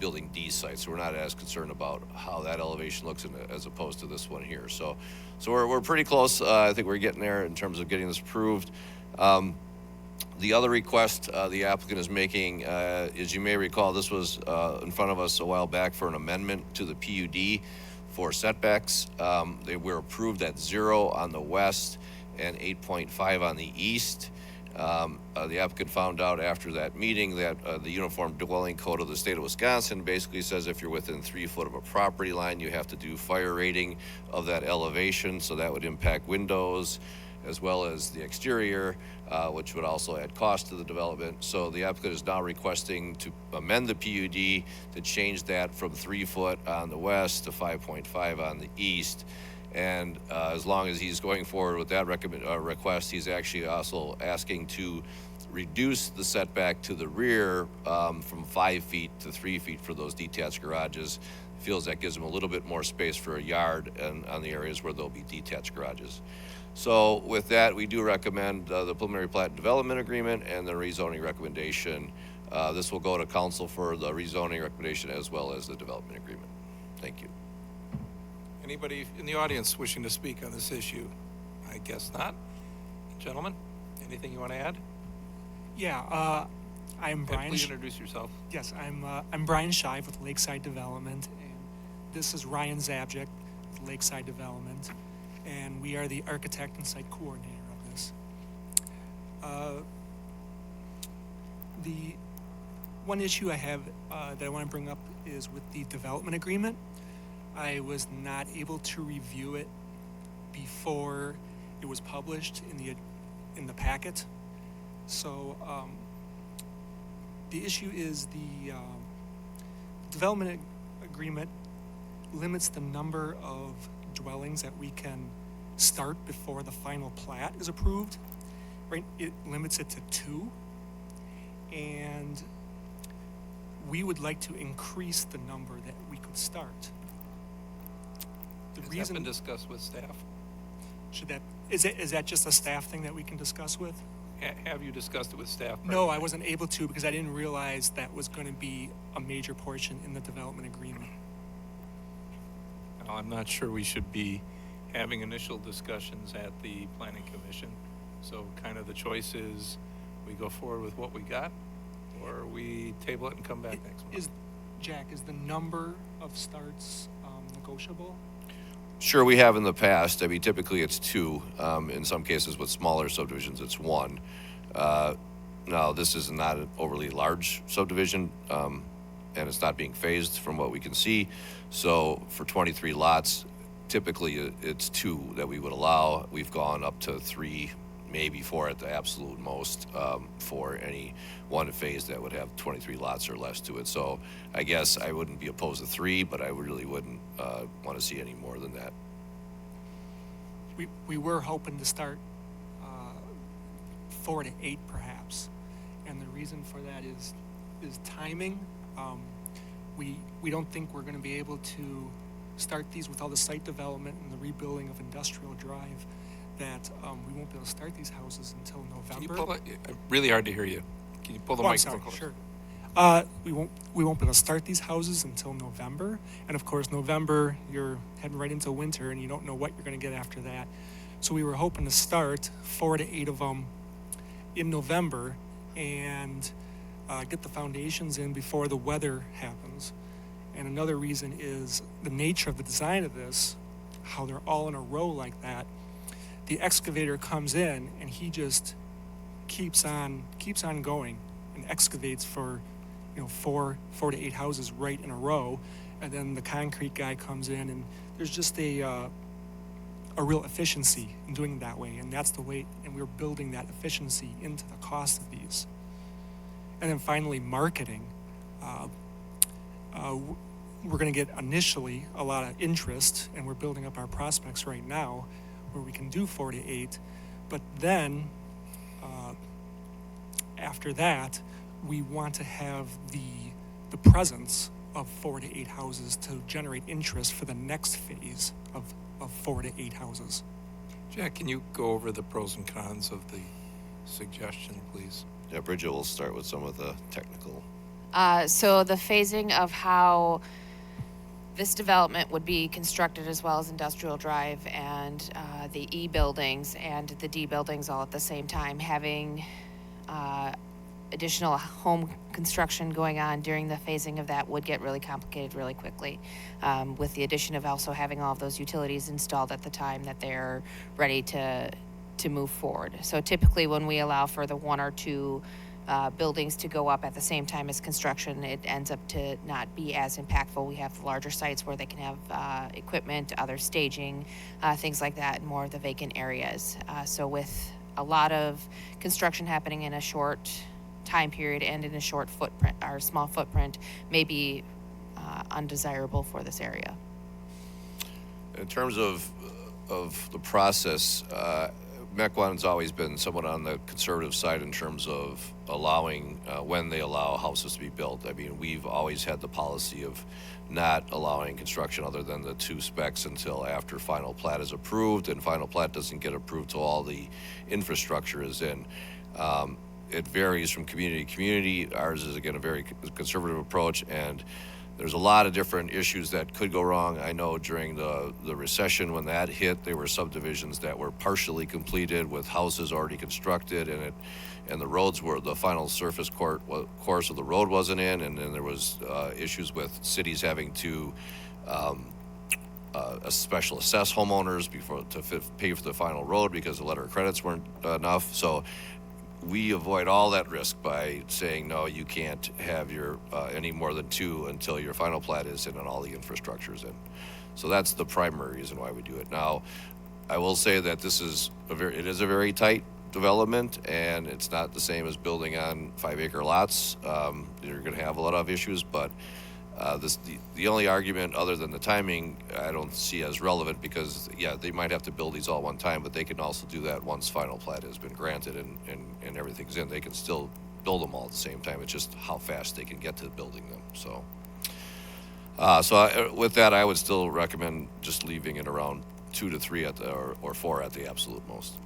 building D site. So we're not as concerned about how that elevation looks as opposed to this one here. So we're pretty close. I think we're getting there in terms of getting this approved. The other request the applicant is making, as you may recall, this was in front of us a while back for an amendment to the PUD for setbacks. They were approved at 0 on the west and 8.5 on the east. The applicant found out after that meeting that the Uniform Dwelling Code of the state of Wisconsin basically says if you're within 3 foot of a property line, you have to do fire rating of that elevation, so that would impact windows as well as the exterior, which would also add cost to the development. So the applicant is now requesting to amend the PUD to change that from 3 foot on the west to 5.5 on the east. And as long as he's going forward with that request, he's actually also asking to reduce the setback to the rear from 5 feet to 3 feet for those detached garages. Feels that gives him a little bit more space for a yard and on the areas where there'll be detached garages. So with that, we do recommend the preliminary plat development agreement and the rezoning recommendation. This will go to council for the rezoning recommendation as well as the development agreement. Thank you. Anybody in the audience wishing to speak on this issue? I guess not. Gentlemen, anything you want to add? Yeah, I'm Brian. Please introduce yourself. Yes, I'm Brian Shive with Lakeside Development, and this is Ryan Zabjek with Lakeside Development, and we are the architect and site coordinator of this. The one issue I have that I want to bring up is with the development agreement. I was not able to review it before it was published in the packet. So the issue is the development agreement limits the number of dwellings that we can start before the final plat is approved. Right, it limits it to 2, and we would like to increase the number that we could start. Has that been discussed with staff? Is that just a staff thing that we can discuss with? Have you discussed it with staff? No, I wasn't able to because I didn't realize that was going to be a major portion in the development agreement. No, I'm not sure we should be having initial discussions at the planning commission. So kind of the choice is we go forward with what we got, or we table it and come back next month. Jack, is the number of starts negotiable? Sure, we have in the past. I mean, typically it's 2. In some cases with smaller subdivisions, it's 1. Now, this is not an overly large subdivision, and it's not being phased from what we can see. So for 23 lots, typically it's 2 that we would allow. We've gone up to 3 maybe 4 at the absolute most, for any one phase that would have 23 lots or less to it. So I guess I wouldn't be opposed to 3, but I really wouldn't want to see any more than that. We were hoping to start 4 to 8 perhaps, and the reason for that is timing. We don't think we're going to be able to start these with all the site development and the rebuilding of Industrial Drive, that we won't be able to start these houses until November. Can you pull it? Really hard to hear you. Can you pull the I'm microphone sorry, closer? sure. We won't be able to start these houses until November, and of course November you're heading right into winter and you don't know what you're going to get after that. So we were hoping to start 4 to 8 of them in November and get the foundations in before the weather happens. And another reason is the nature of the design of this, how they're all in a row like that. The excavator comes in and he just keeps on going and excavates for 4 to 8 houses right in a row, and then the concrete guy comes in, and there's just a real efficiency in doing it that way, and that's the way, and we're building that efficiency into the cost of these. And then finally, marketing. We're going to get initially a lot of interest, and we're building up our prospects right now where we can do 4 to 8, but then after that, we want to have the presence of 4 to 8 houses to generate interest for the next phase of 4 to 8 houses. Jack, can you go over the pros and cons of the suggestion, please? Yeah, Bridget will start with some of the technical. So the phasing of how this development would be constructed, as well as Industrial Drive and the E buildings and the D buildings all at the same time, having additional home construction going on during the phasing of that would get really complicated really quickly, with the addition of also having all of those utilities installed at the time that they're ready to move forward. So typically when we allow for the 1 or 2 buildings to go up at the same time as construction, it ends up to not be as impactful. We have larger sites where they can have equipment, other staging, things like that, and more of the vacant areas. So with a lot of construction happening in a short time period and in a short footprint, or small footprint, may be undesirable for this area. In terms of the process, Mequon's always been somewhat on the conservative side in terms of allowing, when they allow houses to be built. I mean, we've always had the policy of not allowing construction other than the 2 specs until after final plat is approved, and final plat doesn't get approved till all the infrastructure is in. It varies from community to community. Ours is, again, a very conservative approach, and there's a lot of different issues that could go wrong. I know during the recession, when that hit, there were subdivisions that were partially completed with houses already constructed, and the roads were, the final surface course of the road wasn't in, and then there was issues with cities having to special assess homeowners to pay for the final road because the letter of credits weren't enough. So we avoid all that risk by saying, no, you can't have your any more than 2 until your final plat is in and all the infrastructure is in. So that's the primary reason why we do it. Now, I will say that it is a very tight development, and it's not the same as building on 5-acre lots. You're going to have a lot of issues, but the only argument other than the timing I don't see as relevant, because yeah, they might have to build these all one time, but they can also do that once final plat has been granted and everything's in. They can still build them all at the same time. It's just how fast they can get to building them. So with that, I would still recommend just leaving it around 2 to 3 or 4 at the absolute most.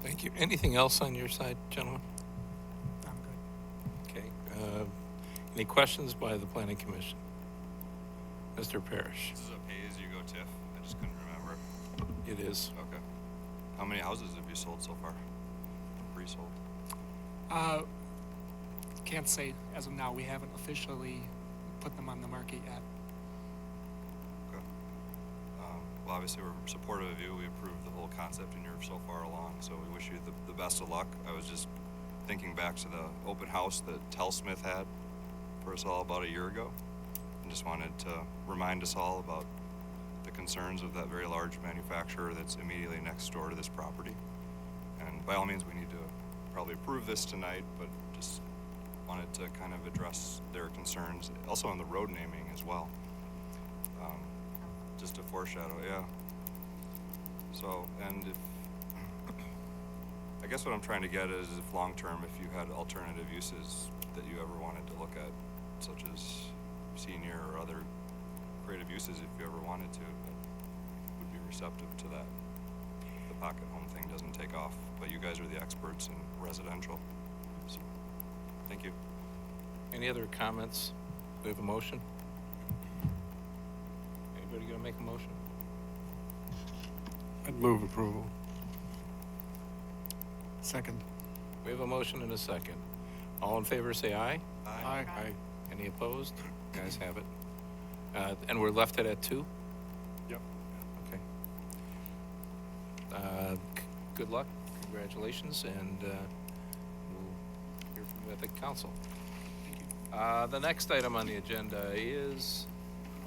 Thank you. Anything else on your side, gentlemen? I'm good. Okay. Any questions by the Planning Commission? Mr. Parrish. This is a pay-as-you-go TIF? I just couldn't remember. It is. Okay. How many houses have you sold so far? Pre-sold? Can't say as of now. We haven't officially put them on the market yet. Okay. Well, obviously we're supportive of you. We approve the whole concept, and you're so far along, so we wish you the best of luck. I was just thinking back to the open house that Telsmith had for us all about a year ago, and just wanted to remind us all about the concerns of that very large manufacturer that's immediately next door to this property. And by all means, we need to probably approve this tonight, but just wanted to kind of address their concerns, also on the road naming as well. Just a foreshadow, yeah. So, and if, I guess what I'm trying to get is if long-term, if you had alternative uses that you ever wanted to look at, such as senior or other creative uses, if you ever wanted to, that would be receptive to that. The pocket home thing doesn't take off, but you guys are the experts in residential. So, thank you. Any other comments? We have a motion? Anybody gonna make a motion? I'd move approval. Second. We have a motion and a second. All in favor, say aye. Aye. Aye. Any opposed? Guys have it. And we're left it at 2? Yep. Okay. Good luck, congratulations, and we'll hear from you at the council. The next item on the agenda is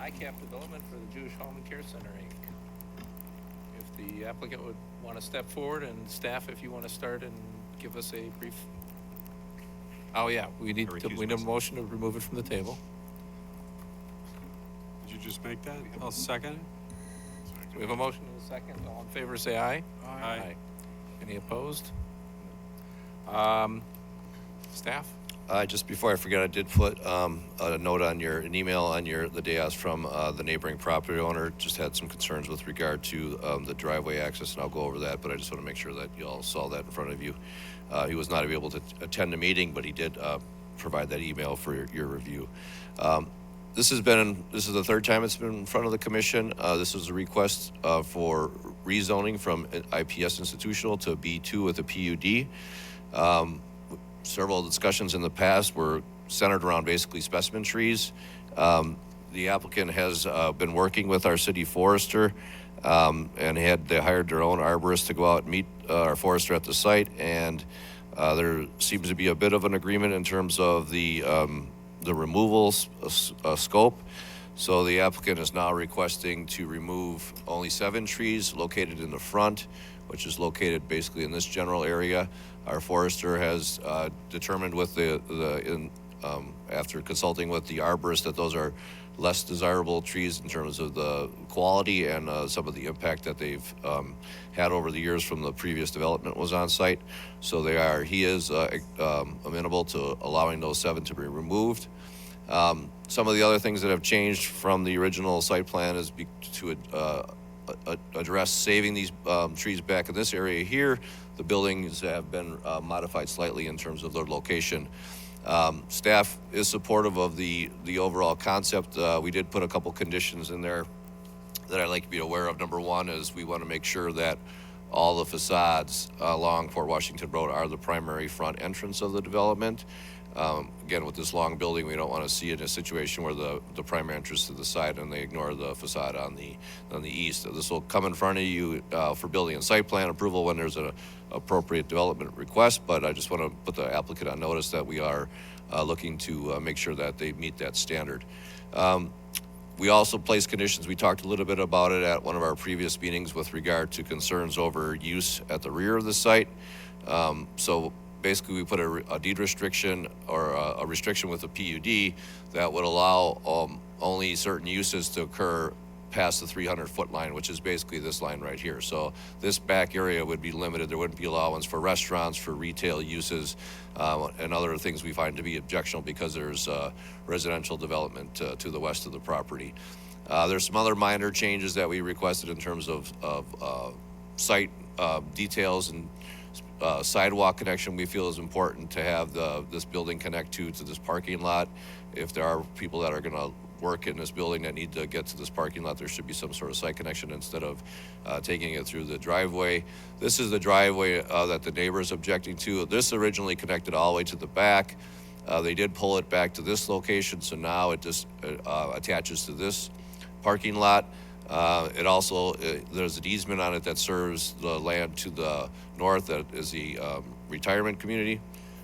ICAP development for the Jewish Home and Care Center, Inc. If the applicant would want to step forward, and staff, if you want to start and give us a brief. Oh yeah, we need a motion to remove it from the table. Did you just make that? I'll second it. We have a motion and a second. All in favor, say aye. Aye. Any opposed? Staff? Just before I forget, I did put a note on an email on the dais from the neighboring property owner. Just had some concerns with regard to the driveway access, and I'll go over that, but I just want to make sure that you all saw that in front of you. He was not able to attend the meeting, but he did provide that email for your review. This is the third time it's been in front of the commission. This was a request for rezoning from IPS institutional to B2 with a PUD. Several discussions in the past were centered around basically specimen trees. The applicant has been working with our city forester and they hired their own arborist to go out and meet our forester at the site. And there seems to be a bit of an agreement in terms of the removal scope. So the applicant is now requesting to remove only 7 trees located in the front, which is located basically in this general area. Our forester has determined with after consulting with the arborist that those are less desirable trees in terms of the quality and some of the impact that they've had over the years from the previous development was on site. So he is amenable to allowing those 7 to be removed. Some of the other things that have changed from the original site plan is to address saving these trees back in this area here. The buildings have been modified slightly in terms of their location. Staff is supportive of the overall concept. We did put a couple conditions in there that I'd like to be aware of. Number one is we want to make sure that all the facades along Fort Washington Road are the primary front entrance of the development. Again, with this long building, we don't want to see it in a situation where the primary entrance to the side and they ignore the facade on the east. This will come in front of you for building and site plan approval when there's an appropriate development request, but I just want to put the applicant on notice that we are looking to make sure that they meet that standard. We also place conditions. We talked a little bit about it at one of our previous meetings with regard to concerns over use at the rear of the site. So basically, we put a deed restriction or a restriction with a PUD that would allow only certain uses to occur past the 300-foot line, which is basically this line right here. So this back area would be limited. There wouldn't be allowance for restaurants, for retail uses, and other things we find to be objectionable because there's residential development to the west of the property. There's some other minor changes that we requested in terms of site details and sidewalk connection. We feel is important to have this building connect to this parking lot. If there are people that are going to work in this building that need to get to this parking lot, there should be some sort of site connection instead of taking it through the driveway. This is the driveway that the neighbor is objecting to. This originally connected all the way to the back. They did pull it back to this location, so now it just attaches to this parking lot. It also, there's an easement on it that serves the land to the north that is the retirement community.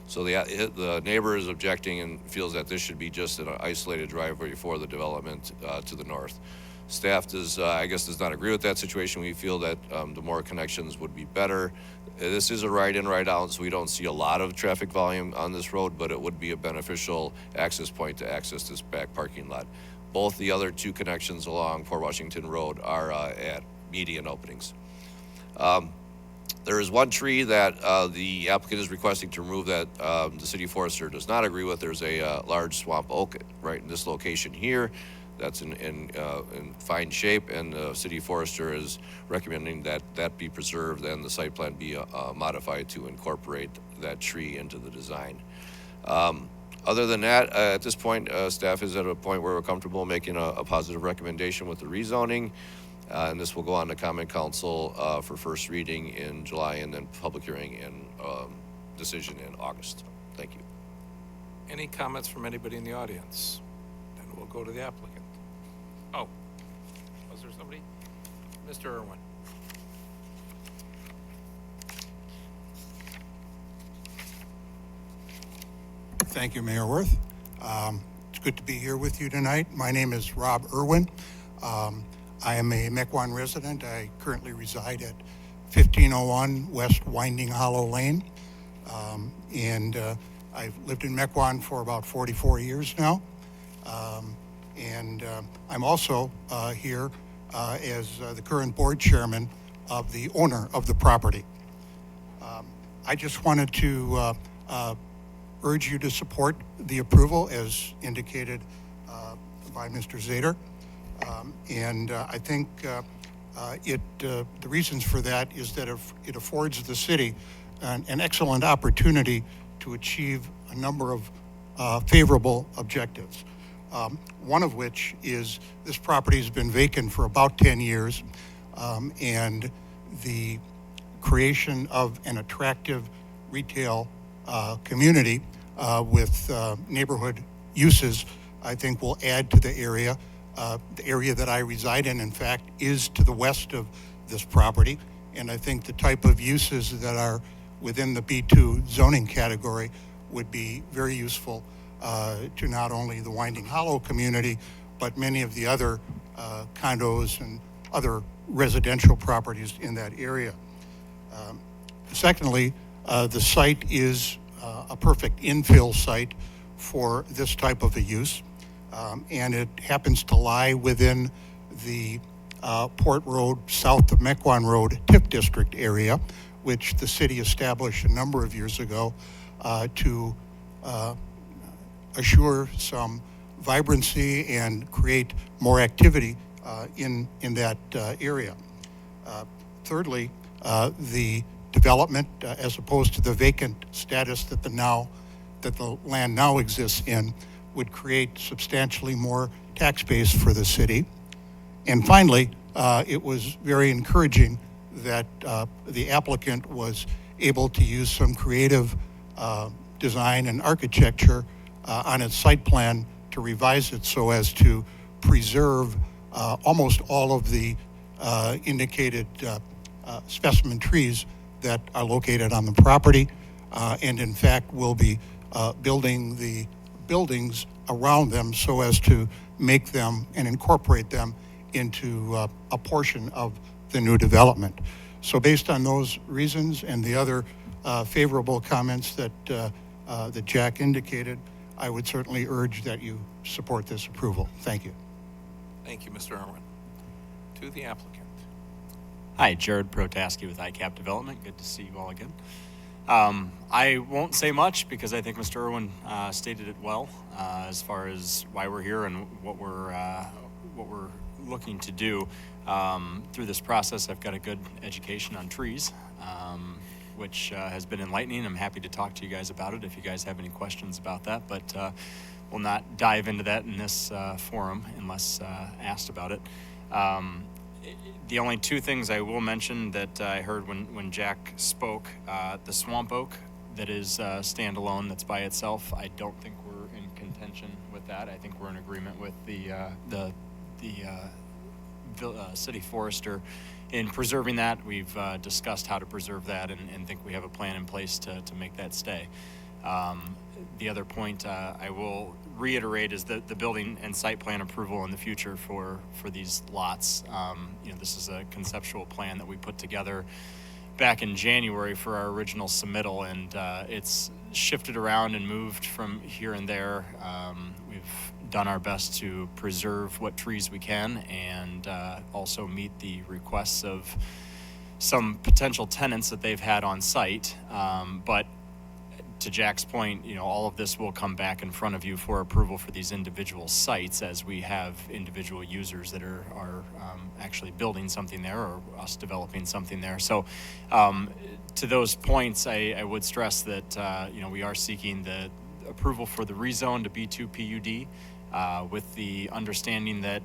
So the neighbor is objecting and feels that this should be just an isolated driveway for the development to the north. Staff does, I guess, does not agree with that situation. We feel that the more connections would be better. This is a right-in, right-out, so we don't see a lot of traffic volume on this road, but it would be a beneficial access point to access this back parking lot. Both the other two connections along Port Washington Road are at median openings. There is one tree that the applicant is requesting to remove that the city forester does not agree with. There's a large swamp oak right in this location here that's in fine shape, and the city forester is recommending that that be preserved and the site plan be modified to incorporate that tree into the design. Other than that, at this point, staff is at a point where we're comfortable making a positive recommendation with the rezoning. And this will go on to Common Council for first reading in July and then public hearing and decision in August. Thank you. Any comments from anybody in the audience? Then we'll go to the applicant. Oh, was there somebody? Mr. Irwin. Thank you, Mayor Worth. It's good to be here with you tonight. My name is Rob Irwin. I am a Mequon resident. I currently reside at 1501 West Winding Hollow Lane. I've lived in Mequon for about 44 years now. I'm also here as the current board chairman of the owner of the property. I just wanted to urge you to support the approval as indicated by Mr. Zader. I think the reasons for that is that it affords the city an excellent opportunity to achieve a number of favorable objectives. One of which is this property has been vacant for about 10 years, and the creation of an attractive retail community with neighborhood uses, I think, will add to the area. The area that I reside in fact, is to the west of this property, and I think the type of uses that are within the B2 zoning category would be very useful to not only the Winding Hollow community, but many of the other condos and other residential properties in that area. Secondly, the site is a perfect infill site for this type of a use. And it happens to lie within the Port Road, south of Mequon Road, TIF district area, which the city established a number of years ago to assure some vibrancy and create more activity in that area. Thirdly, the development, as opposed to the vacant status that the land now exists in, would create substantially more tax base for the city. And finally, it was very encouraging that the applicant was able to use some creative design and architecture on its site plan to revise it so as to preserve almost all of the indicated specimen trees that are located on the property, and in fact will be building the buildings around them so as to make them and incorporate them into a portion of the new development. So based on those reasons and the other favorable comments that Jack indicated, I would certainly urge that you support this approval. Thank you. Thank you, Mr. Irwin. To the applicant. Hi, Jared Protaski with ICAP Development. Good to see you all again. I won't say much because I think Mr. Irwin stated it well as far as why we're here and what we're looking to do. Through this process, I've got a good education on trees, which has been enlightening. I'm happy to talk to you guys about it if you guys have any questions about that, but we'll not dive into that in this forum unless asked about it. The only two things I will mention that I heard when Jack spoke, the swamp oak that is standalone, that's by itself, I don't think we're in contention with that. I think we're in agreement with the city forester in preserving that. We've discussed how to preserve that and think we have a plan in place to make that stay. The other point I will reiterate is the building and site plan approval in the future for these lots. This is a conceptual plan that we put together back in January for our original submittal, and it's shifted around and moved from here and there. We've done our best to preserve what trees we can and also meet the requests of some potential tenants that they've had on site. But to Jack's point, all of this will come back in front of you for approval for these individual sites as we have individual users that are actually building something there or us developing something there. So to those points, I would stress that, we are seeking the approval for the rezone to B2 PUD with the understanding that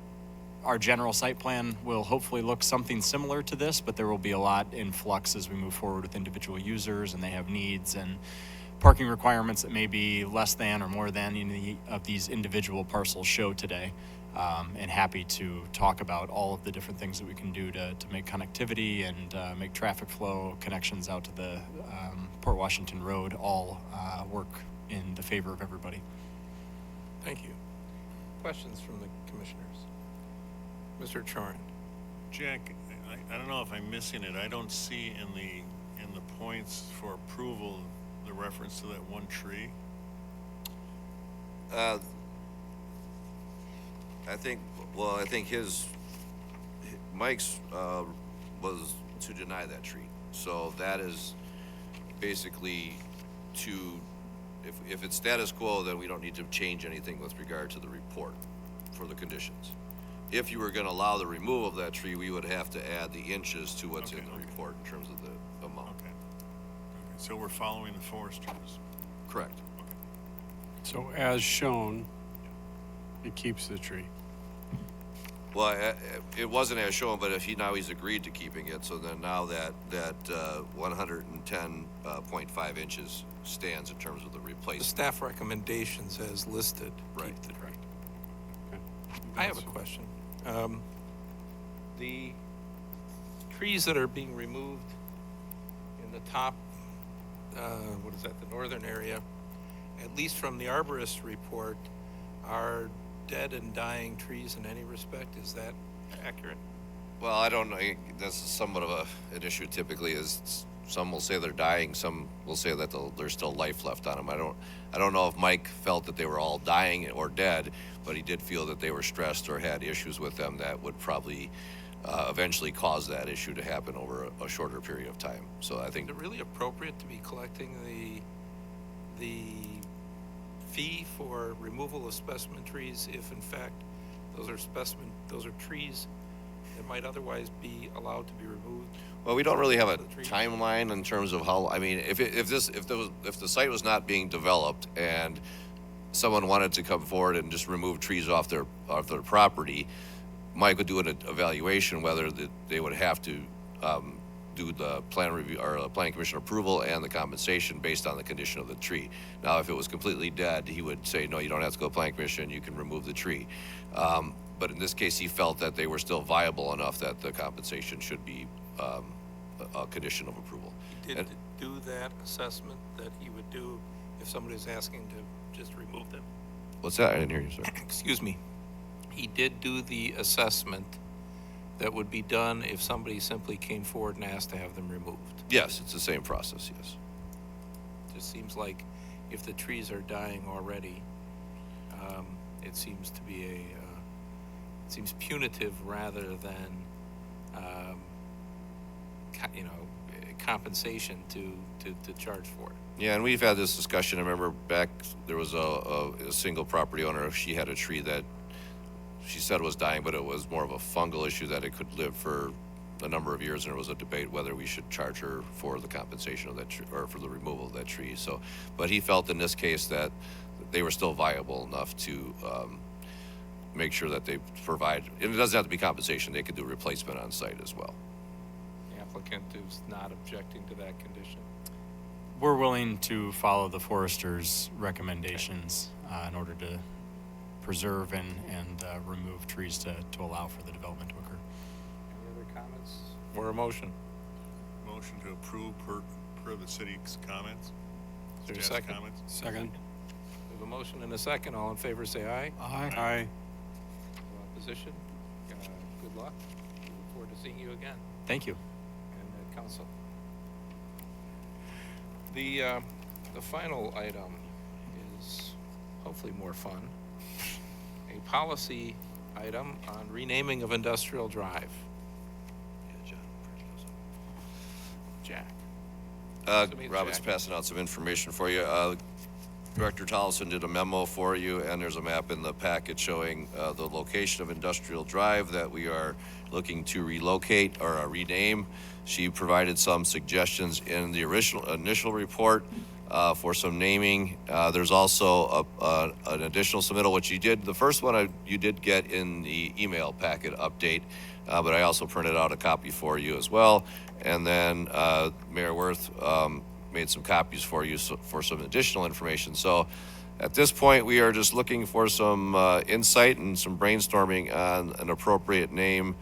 our general site plan will hopefully look something similar to this, but there will be a lot in flux as we move forward with individual users and they have needs and parking requirements that may be less than or more than any of these individual parcels show today. And happy to talk about all of the different things that we can do to make connectivity and make traffic flow connections out to the Port Washington Road all work in the favor of everybody. Thank you. Questions from the commissioners? Mr. Chorin. Jack, I don't know if I'm missing it. I don't see in the points for approval the reference to that one tree. I think Mike's was to deny that tree. So that is basically if it's status quo, then we don't need to change anything with regard to the report for the conditions. If you were going to allow the removal of that tree, we would have to add the inches to what's in the report in terms of the amount. Okay. So we're following the foresters. Correct. So as shown, it keeps the tree. Well, it wasn't as shown, but he's agreed to keeping it, so then now that 110.5 inches stands in terms of the The replacement. staff recommendations as listed. Right. Keep the tree. I have a question. The trees that are being removed in the top, the northern area, at least from the arborist report, are dead and dying trees in any respect. Is that accurate? Well, I don't know. That's somewhat of an issue typically is some will say they're dying, some will say that there's still life left on them. I don't know if Mike felt that they were all dying or dead, but he did feel that they were stressed or had issues with them that would probably eventually cause that issue to happen over a shorter period of time. So I think Is it really appropriate to be collecting the fee for removal of specimen trees if in fact those are trees that might otherwise be allowed to be removed? Well, we don't really have a timeline in terms of how. I mean, if the site was not being developed and someone wanted to come forward and just remove trees off their property, Mike would do an evaluation whether they would have to do the plan review or planning commission approval and the compensation based on the condition of the tree. Now, if it was completely dead, he would say, no, you don't have to go to planning commission. You can remove the tree. But in this case, he felt that they were still viable enough that the compensation should be a condition of approval. He did do that assessment that he would do if somebody's asking to just remove them? What's that? I didn't hear you, sir. Excuse me. He did do the assessment that would be done if somebody simply came forward and asked to have them removed. Yes, it's the same process, yes. It just seems like if the trees are dying already, it seems to be it seems punitive rather than compensation to charge for it. Yeah, and we've had this discussion. I remember back there was a single property owner. She had a tree that she said was dying, but it was more of a fungal issue that it could live for a number of years, and there was a debate whether we should charge her for the compensation of that tree or for the removal of that tree. So, but he felt in this case that they were still viable enough to make sure that they provide, and it doesn't have to be compensation, they could do replacement on site as well. The applicant is not objecting to that condition. We're willing to follow the forester's recommendations in order to preserve and remove trees to allow for the development to occur. Any other comments or a motion? Motion to approve per the city's comments. Is there a Staff's second? Comments. Second. We have have a motion and a second. All in favor, say aye. Aye. No opposition? Good luck. We look forward to seeing you again. Thank you. And at council. The final item is hopefully more fun. A policy item on renaming of Industrial Drive. Jack. Robin's passing out some information for you. Director Tolleson did a memo for you, and there's a map in the packet showing the location of Industrial Drive that we are looking to relocate or rename. She provided some suggestions in the initial report for some naming. There's also an additional submittal, which you did. The first one you did get in the email packet update, but I also printed out a copy for you as well. And then Mayor Worth made some copies for you for some additional information. So at this point, we are just looking for some insight and some brainstorming on an appropriate name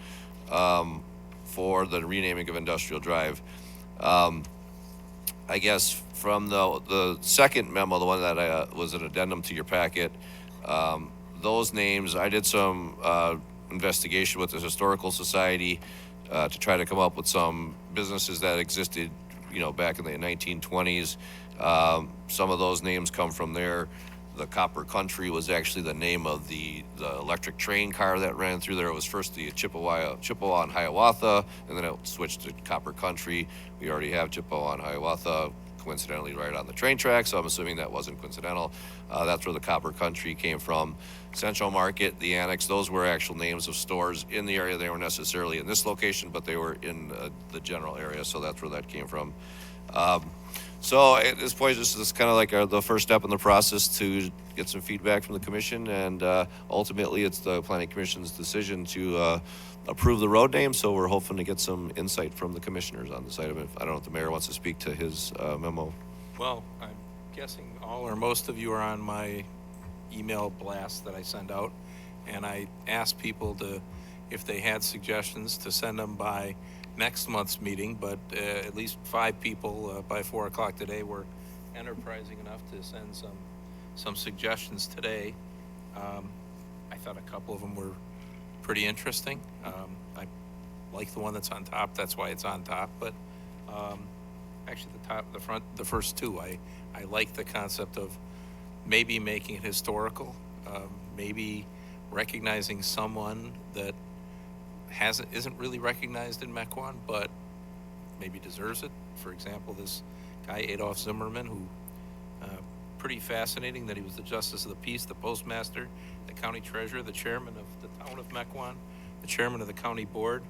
for the renaming of Industrial Drive. I guess from the second memo, the one that was an addendum to your packet, those names, I did some investigation with the Historical Society to try to come up with some businesses that existed, back in the 1920s. Some of those names come from there. The Copper Country was actually the name of the electric train car that ran through there. It was first the Chippewa and Hiawatha, and then it switched to Copper Country. We already have Chippewa and Hiawatha, coincidentally, right on the train track, so I'm assuming that wasn't coincidental. That's where the Copper Country came from. Central Market, the Annex, those were actual names of stores in the area. They weren't necessarily in this location, but they were in the general area, so that's where that came from. So at this point, this is kind of like the first step in the process to get some feedback from the commission, and ultimately it's the Planning Commission's decision to approve the road name, so we're hoping to get some insight from the commissioners on this item. I don't know if the mayor wants to speak to his memo. Well, I'm guessing all or most of you are on my email blast that I send out, and I asked people if they had suggestions, to send them by next month's meeting, but at least 5 people by 4 o'clock today were enterprising enough to send some suggestions today. I thought a couple of them were pretty interesting. I like the one that's on top, that's why it's on top, but actually the first 2, I like the concept of maybe making it historical, maybe recognizing someone that isn't really recognized in Mequon, but maybe deserves it. For example, this guy Adolf Zimmerman, who pretty fascinating that he was the Justice of the Peace, the Postmaster, the County Treasurer, the Chairman of the Town of Mequon, the Chairman of the County Board,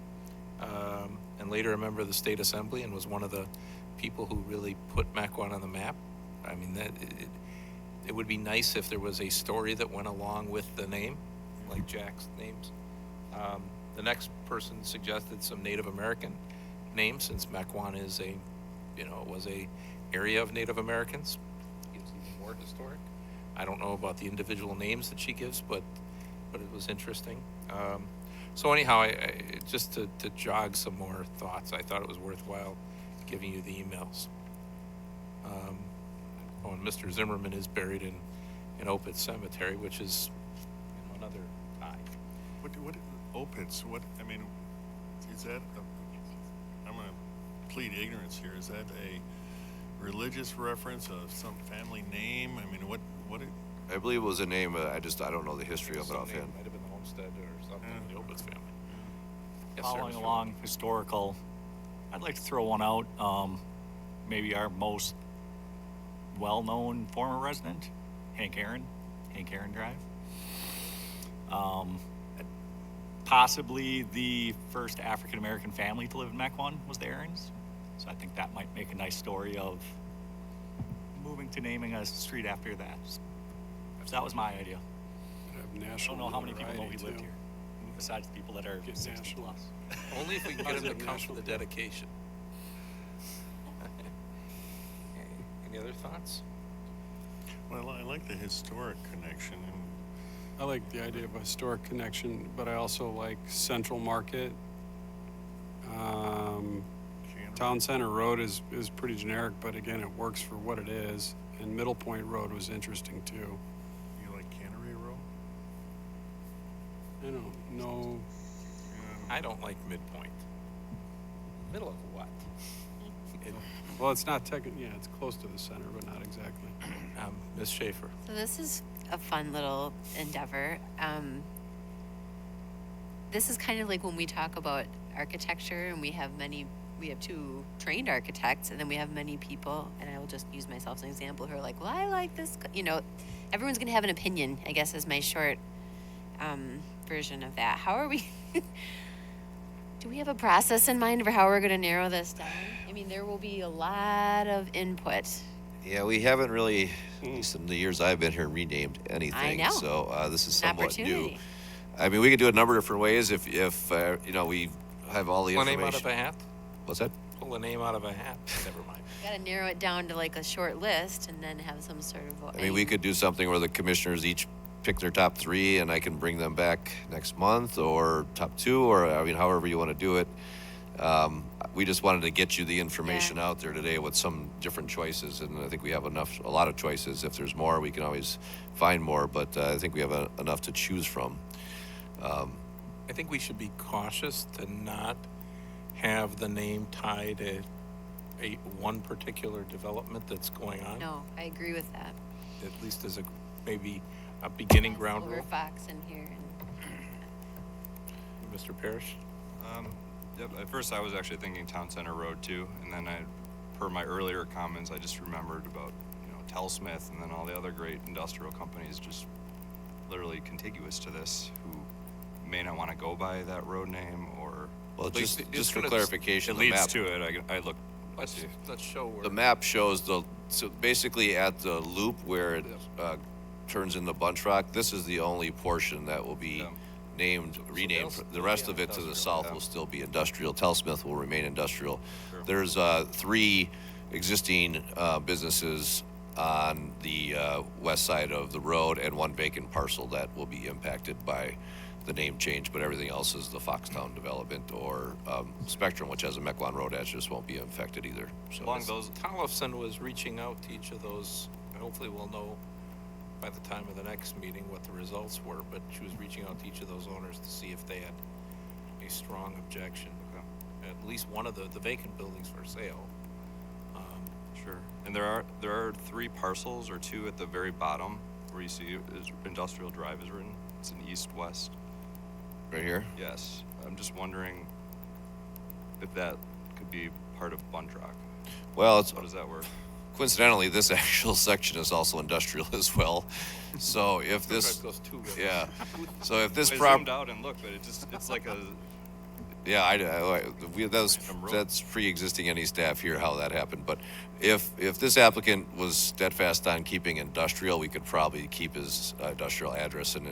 and later a member of the State Assembly, and was one of the people who really put Mequon on the map. I mean, it would be nice if there was a story that went along with the name, like Jack's names. The next person suggested some Native American names, since Mequon is was a area of Native Americans. It's even more historic. I don't know about the individual names that she gives, but it was interesting. So anyhow, just to jog some more thoughts, I thought it was worthwhile giving you the emails. And Mr. Zimmerman is buried in Opitz Cemetery, which is another tie. What Opitz? I mean, is that? I'm going to plead ignorance here. Is that a religious reference of some family name? I mean, what? I believe it was a name. I don't know the history of it offhand. Might have been the Homestead or something. The Opitz family. Yes, sir, Following Mr. along historical, I'd like to throw one out. Maybe our most well-known former resident, Hank Aaron Drive. Possibly the first African-American family to live in Mequon was the Aarons. So I think that might make a nice story of moving to naming a street after that. So that was my idea. I don't know how many people know he lived here, besides the people that are 60 plus. Only if we can get him to come for the dedication. Any other thoughts? Well, I like the historic connection. I like the idea of a historic connection, but I also like Central Market. Town Center Road is pretty generic, but again, it works for what it is. And Middle Point Road was interesting too. I don't know. I don't like midpoint. Middle of what? Well, it's not yeah, it's close to the center, but not exactly. Ms. Schaefer. So this is a fun little endeavor. This is kind of like when we talk about architecture and we have two trained architects, and then we have many people, and I will just use myself as an example, who are like, well, I like this, everyone's going to have an opinion, I guess, is my short version of that. How are we, do we have a process in mind for how we're going to narrow this down? I mean, there will be a lot of input. Yeah, we haven't really, at least in the years I've been here, renamed anything. know. So this is An somewhat new. opportunity. I mean, we could do it a number of different ways if we have all the Pull a information. name out of a hat? What's that? Pull a name out of a hat. Never mind. Got to narrow it down to like a short list and then have some sort of. I mean, we could do something where the commissioners each pick their top 3, and I can bring them back next month, or top 2, or I mean, however you want to do it. We just wanted to get you the information out there today with some different choices, and I think we have a lot of choices. If there's more, we can always find more, but I think we have enough to choose from. I think we should be cautious to not have the name tied to one particular development that's going on. No, I agree with that. At least as maybe a beginning ground Silver rule. Fox in here. Mr. Parrish? Yep, at first I was actually thinking Town Center Road too, and then per my earlier comments, I just remembered about, Telsmith and then all the other great industrial companies just literally contiguous to this who may not want to go by that road name or. Well, just for gonna- clarification, It the leads map, to it. I looked. Let's show where. the map shows so basically at the loop where it turns into Bunch Rock, this is the only portion that will be renamed. The rest of it to the south will still be industrial. Telsmith will remain industrial. Sure. There's 3 existing businesses on the west side of the road and 1 vacant parcel that will be impacted by the name change, but everything else is the Foxtown development or Spectrum, which has a Mequon road address, won't be affected either. So Along those, Tollefson was reaching out to each of those. Hopefully we'll know by the time of the next meeting what the results were, but she was reaching out to each of those owners to see if they had a strong objection. At least one of the vacant buildings for sale. Sure. And there are 3 parcels or 2 at the very bottom where you see Industrial Drive is written. It's an east-west. Right here? Yes. I'm just wondering if that could be part of Bunch Rock. Well, How does that work? coincidentally, this actual section is also industrial as well. So if this, Those 2 buildings. yeah. So if this I prop, zoomed out and looked, but it's like a. yeah, that's pre-existing any staff here how that happened. But if this applicant was steadfast on keeping industrial, we could probably keep his industrial address and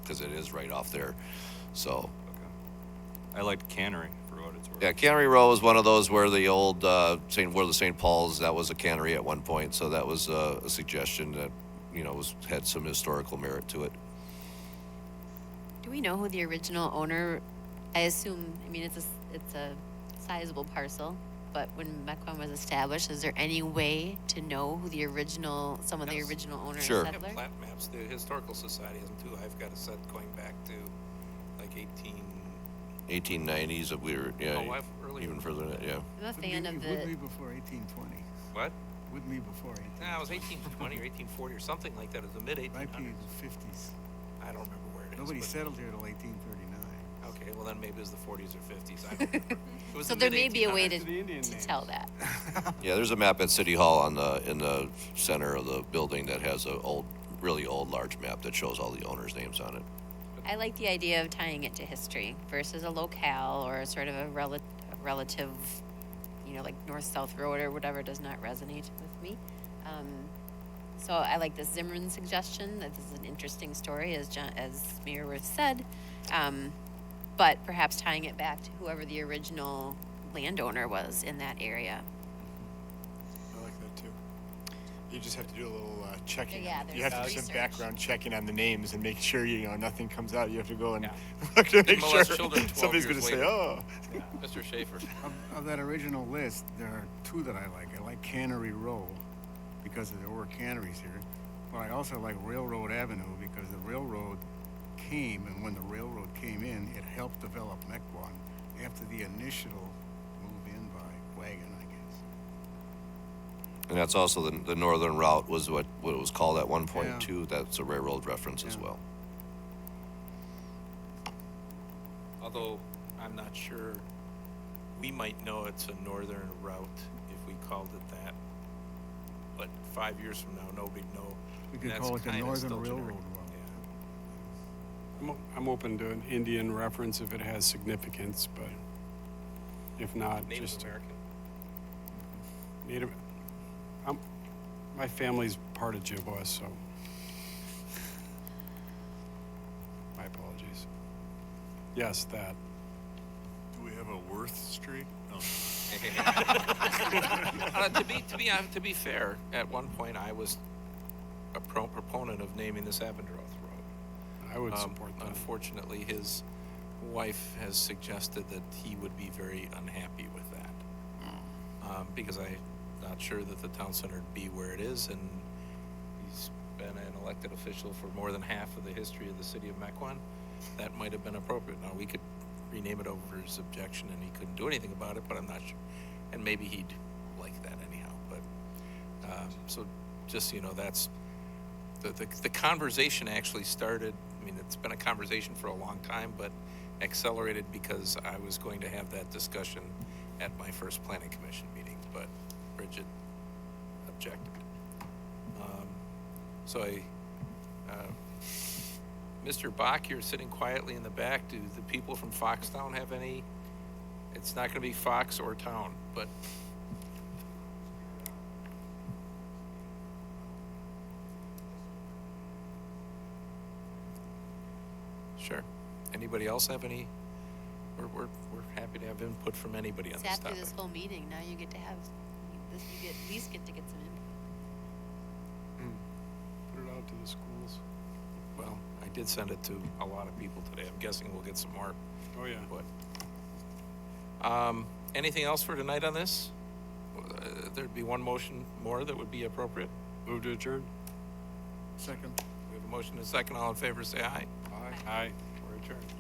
because it is right off there. So. I liked Cannery for what it's worth. Yeah, Cannery Row is one of those where the old where the St. Paul's, that was a cannery at one point. So that was a suggestion that had some historical merit to it. Do we know who the original owner? I assume. I mean, it's a sizable parcel, but when Mequon was established, is there any way to know who some of the original owners? Sure. We have plat maps. The Historical Society has them too. I've got a set going back to like 1890s, if we were, earlier. even further than that, yeah. I'm a fan of Would the. be before 1820. What? Would be before 1820. Nah, it was 1820 or 1840 or something like that. It was the mid 1800s. Might be the 50s. I don't remember where it is. Nobody but- settled here till 1839. Okay, well then maybe it was the 40s or 50s. I don't remember. It was So the there may be a way mid-1800s. to tell that. Yeah, there's a map at City Hall in the center of the building that has a really old large map that shows all the owners' names on it. I like the idea of tying it to history versus a locale or sort of a relative, like north-south road or whatever does not resonate with me. So I like this Zimmerman suggestion. That this is an interesting story, as Mayor Worth said, but perhaps tying it back to whoever the original landowner was in that area. I like that too. You just have to do a little checking. Yeah, You have to do there's some research. background checking on the names and make sure nothing comes out. You have to go and Yeah. look to make Didn't sure molest children 12 somebody's years going to say, later. "Oh." Mr. Schaefer. Of that original list, there are 2 that I like. I like Cannery Row because there were canneries here, but I also like Railroad Avenue because the railroad came and when the railroad came in, it helped develop Mequon after the initial move in by wagon, I guess. And that's also the northern route was what it was called at one point too. That's a railroad reference as well. Although I'm not sure, we might know it's a northern route if we called it that. But 5 years from now, nobody'd know. We could That's call it the kinda Northern still generic. Railroad Route. I'm open to an Indian reference if it has significance, but if not, Native just American. Native. My family's part of Ojibwa, so my apologies. Yes, that. Do we have a Worth Street? No. To be fair, at one point I was a proponent of naming this Avondroth Road. I would support that. Unfortunately, his wife has suggested that he would be very unhappy with that. Because I'm not sure that the town center would be where it is, and he's been an elected official for more than half of the history of the city of Mequon. That might have been appropriate. Now, we could rename it over his objection, and he couldn't do anything about it, but I'm not sure. And maybe he'd like that anyhow. But so just so you know, that's the conversation actually started. I mean, it's been a conversation for a long time, but accelerated because I was going to have that discussion at my first planning commission meeting, but Bridget objected. Mr. Bach, you're sitting quietly in the back. Do the people from Foxtown have any? It's not going to be Fox or Town, but sure. Anybody else have any? We're happy to have input from anybody on It's this after topic. this whole meeting, now you get to have, you at least get to get some input. Put it out to the schools. Well, I did send it to a lot of people today. I'm guessing we'll get some more. Oh, yeah. But, anything else for tonight on this? There'd be one motion more that would be appropriate. Move to adjourn. Second. We have a motion and a second. All in favor, say aye. Aye. Aye. We're adjourned.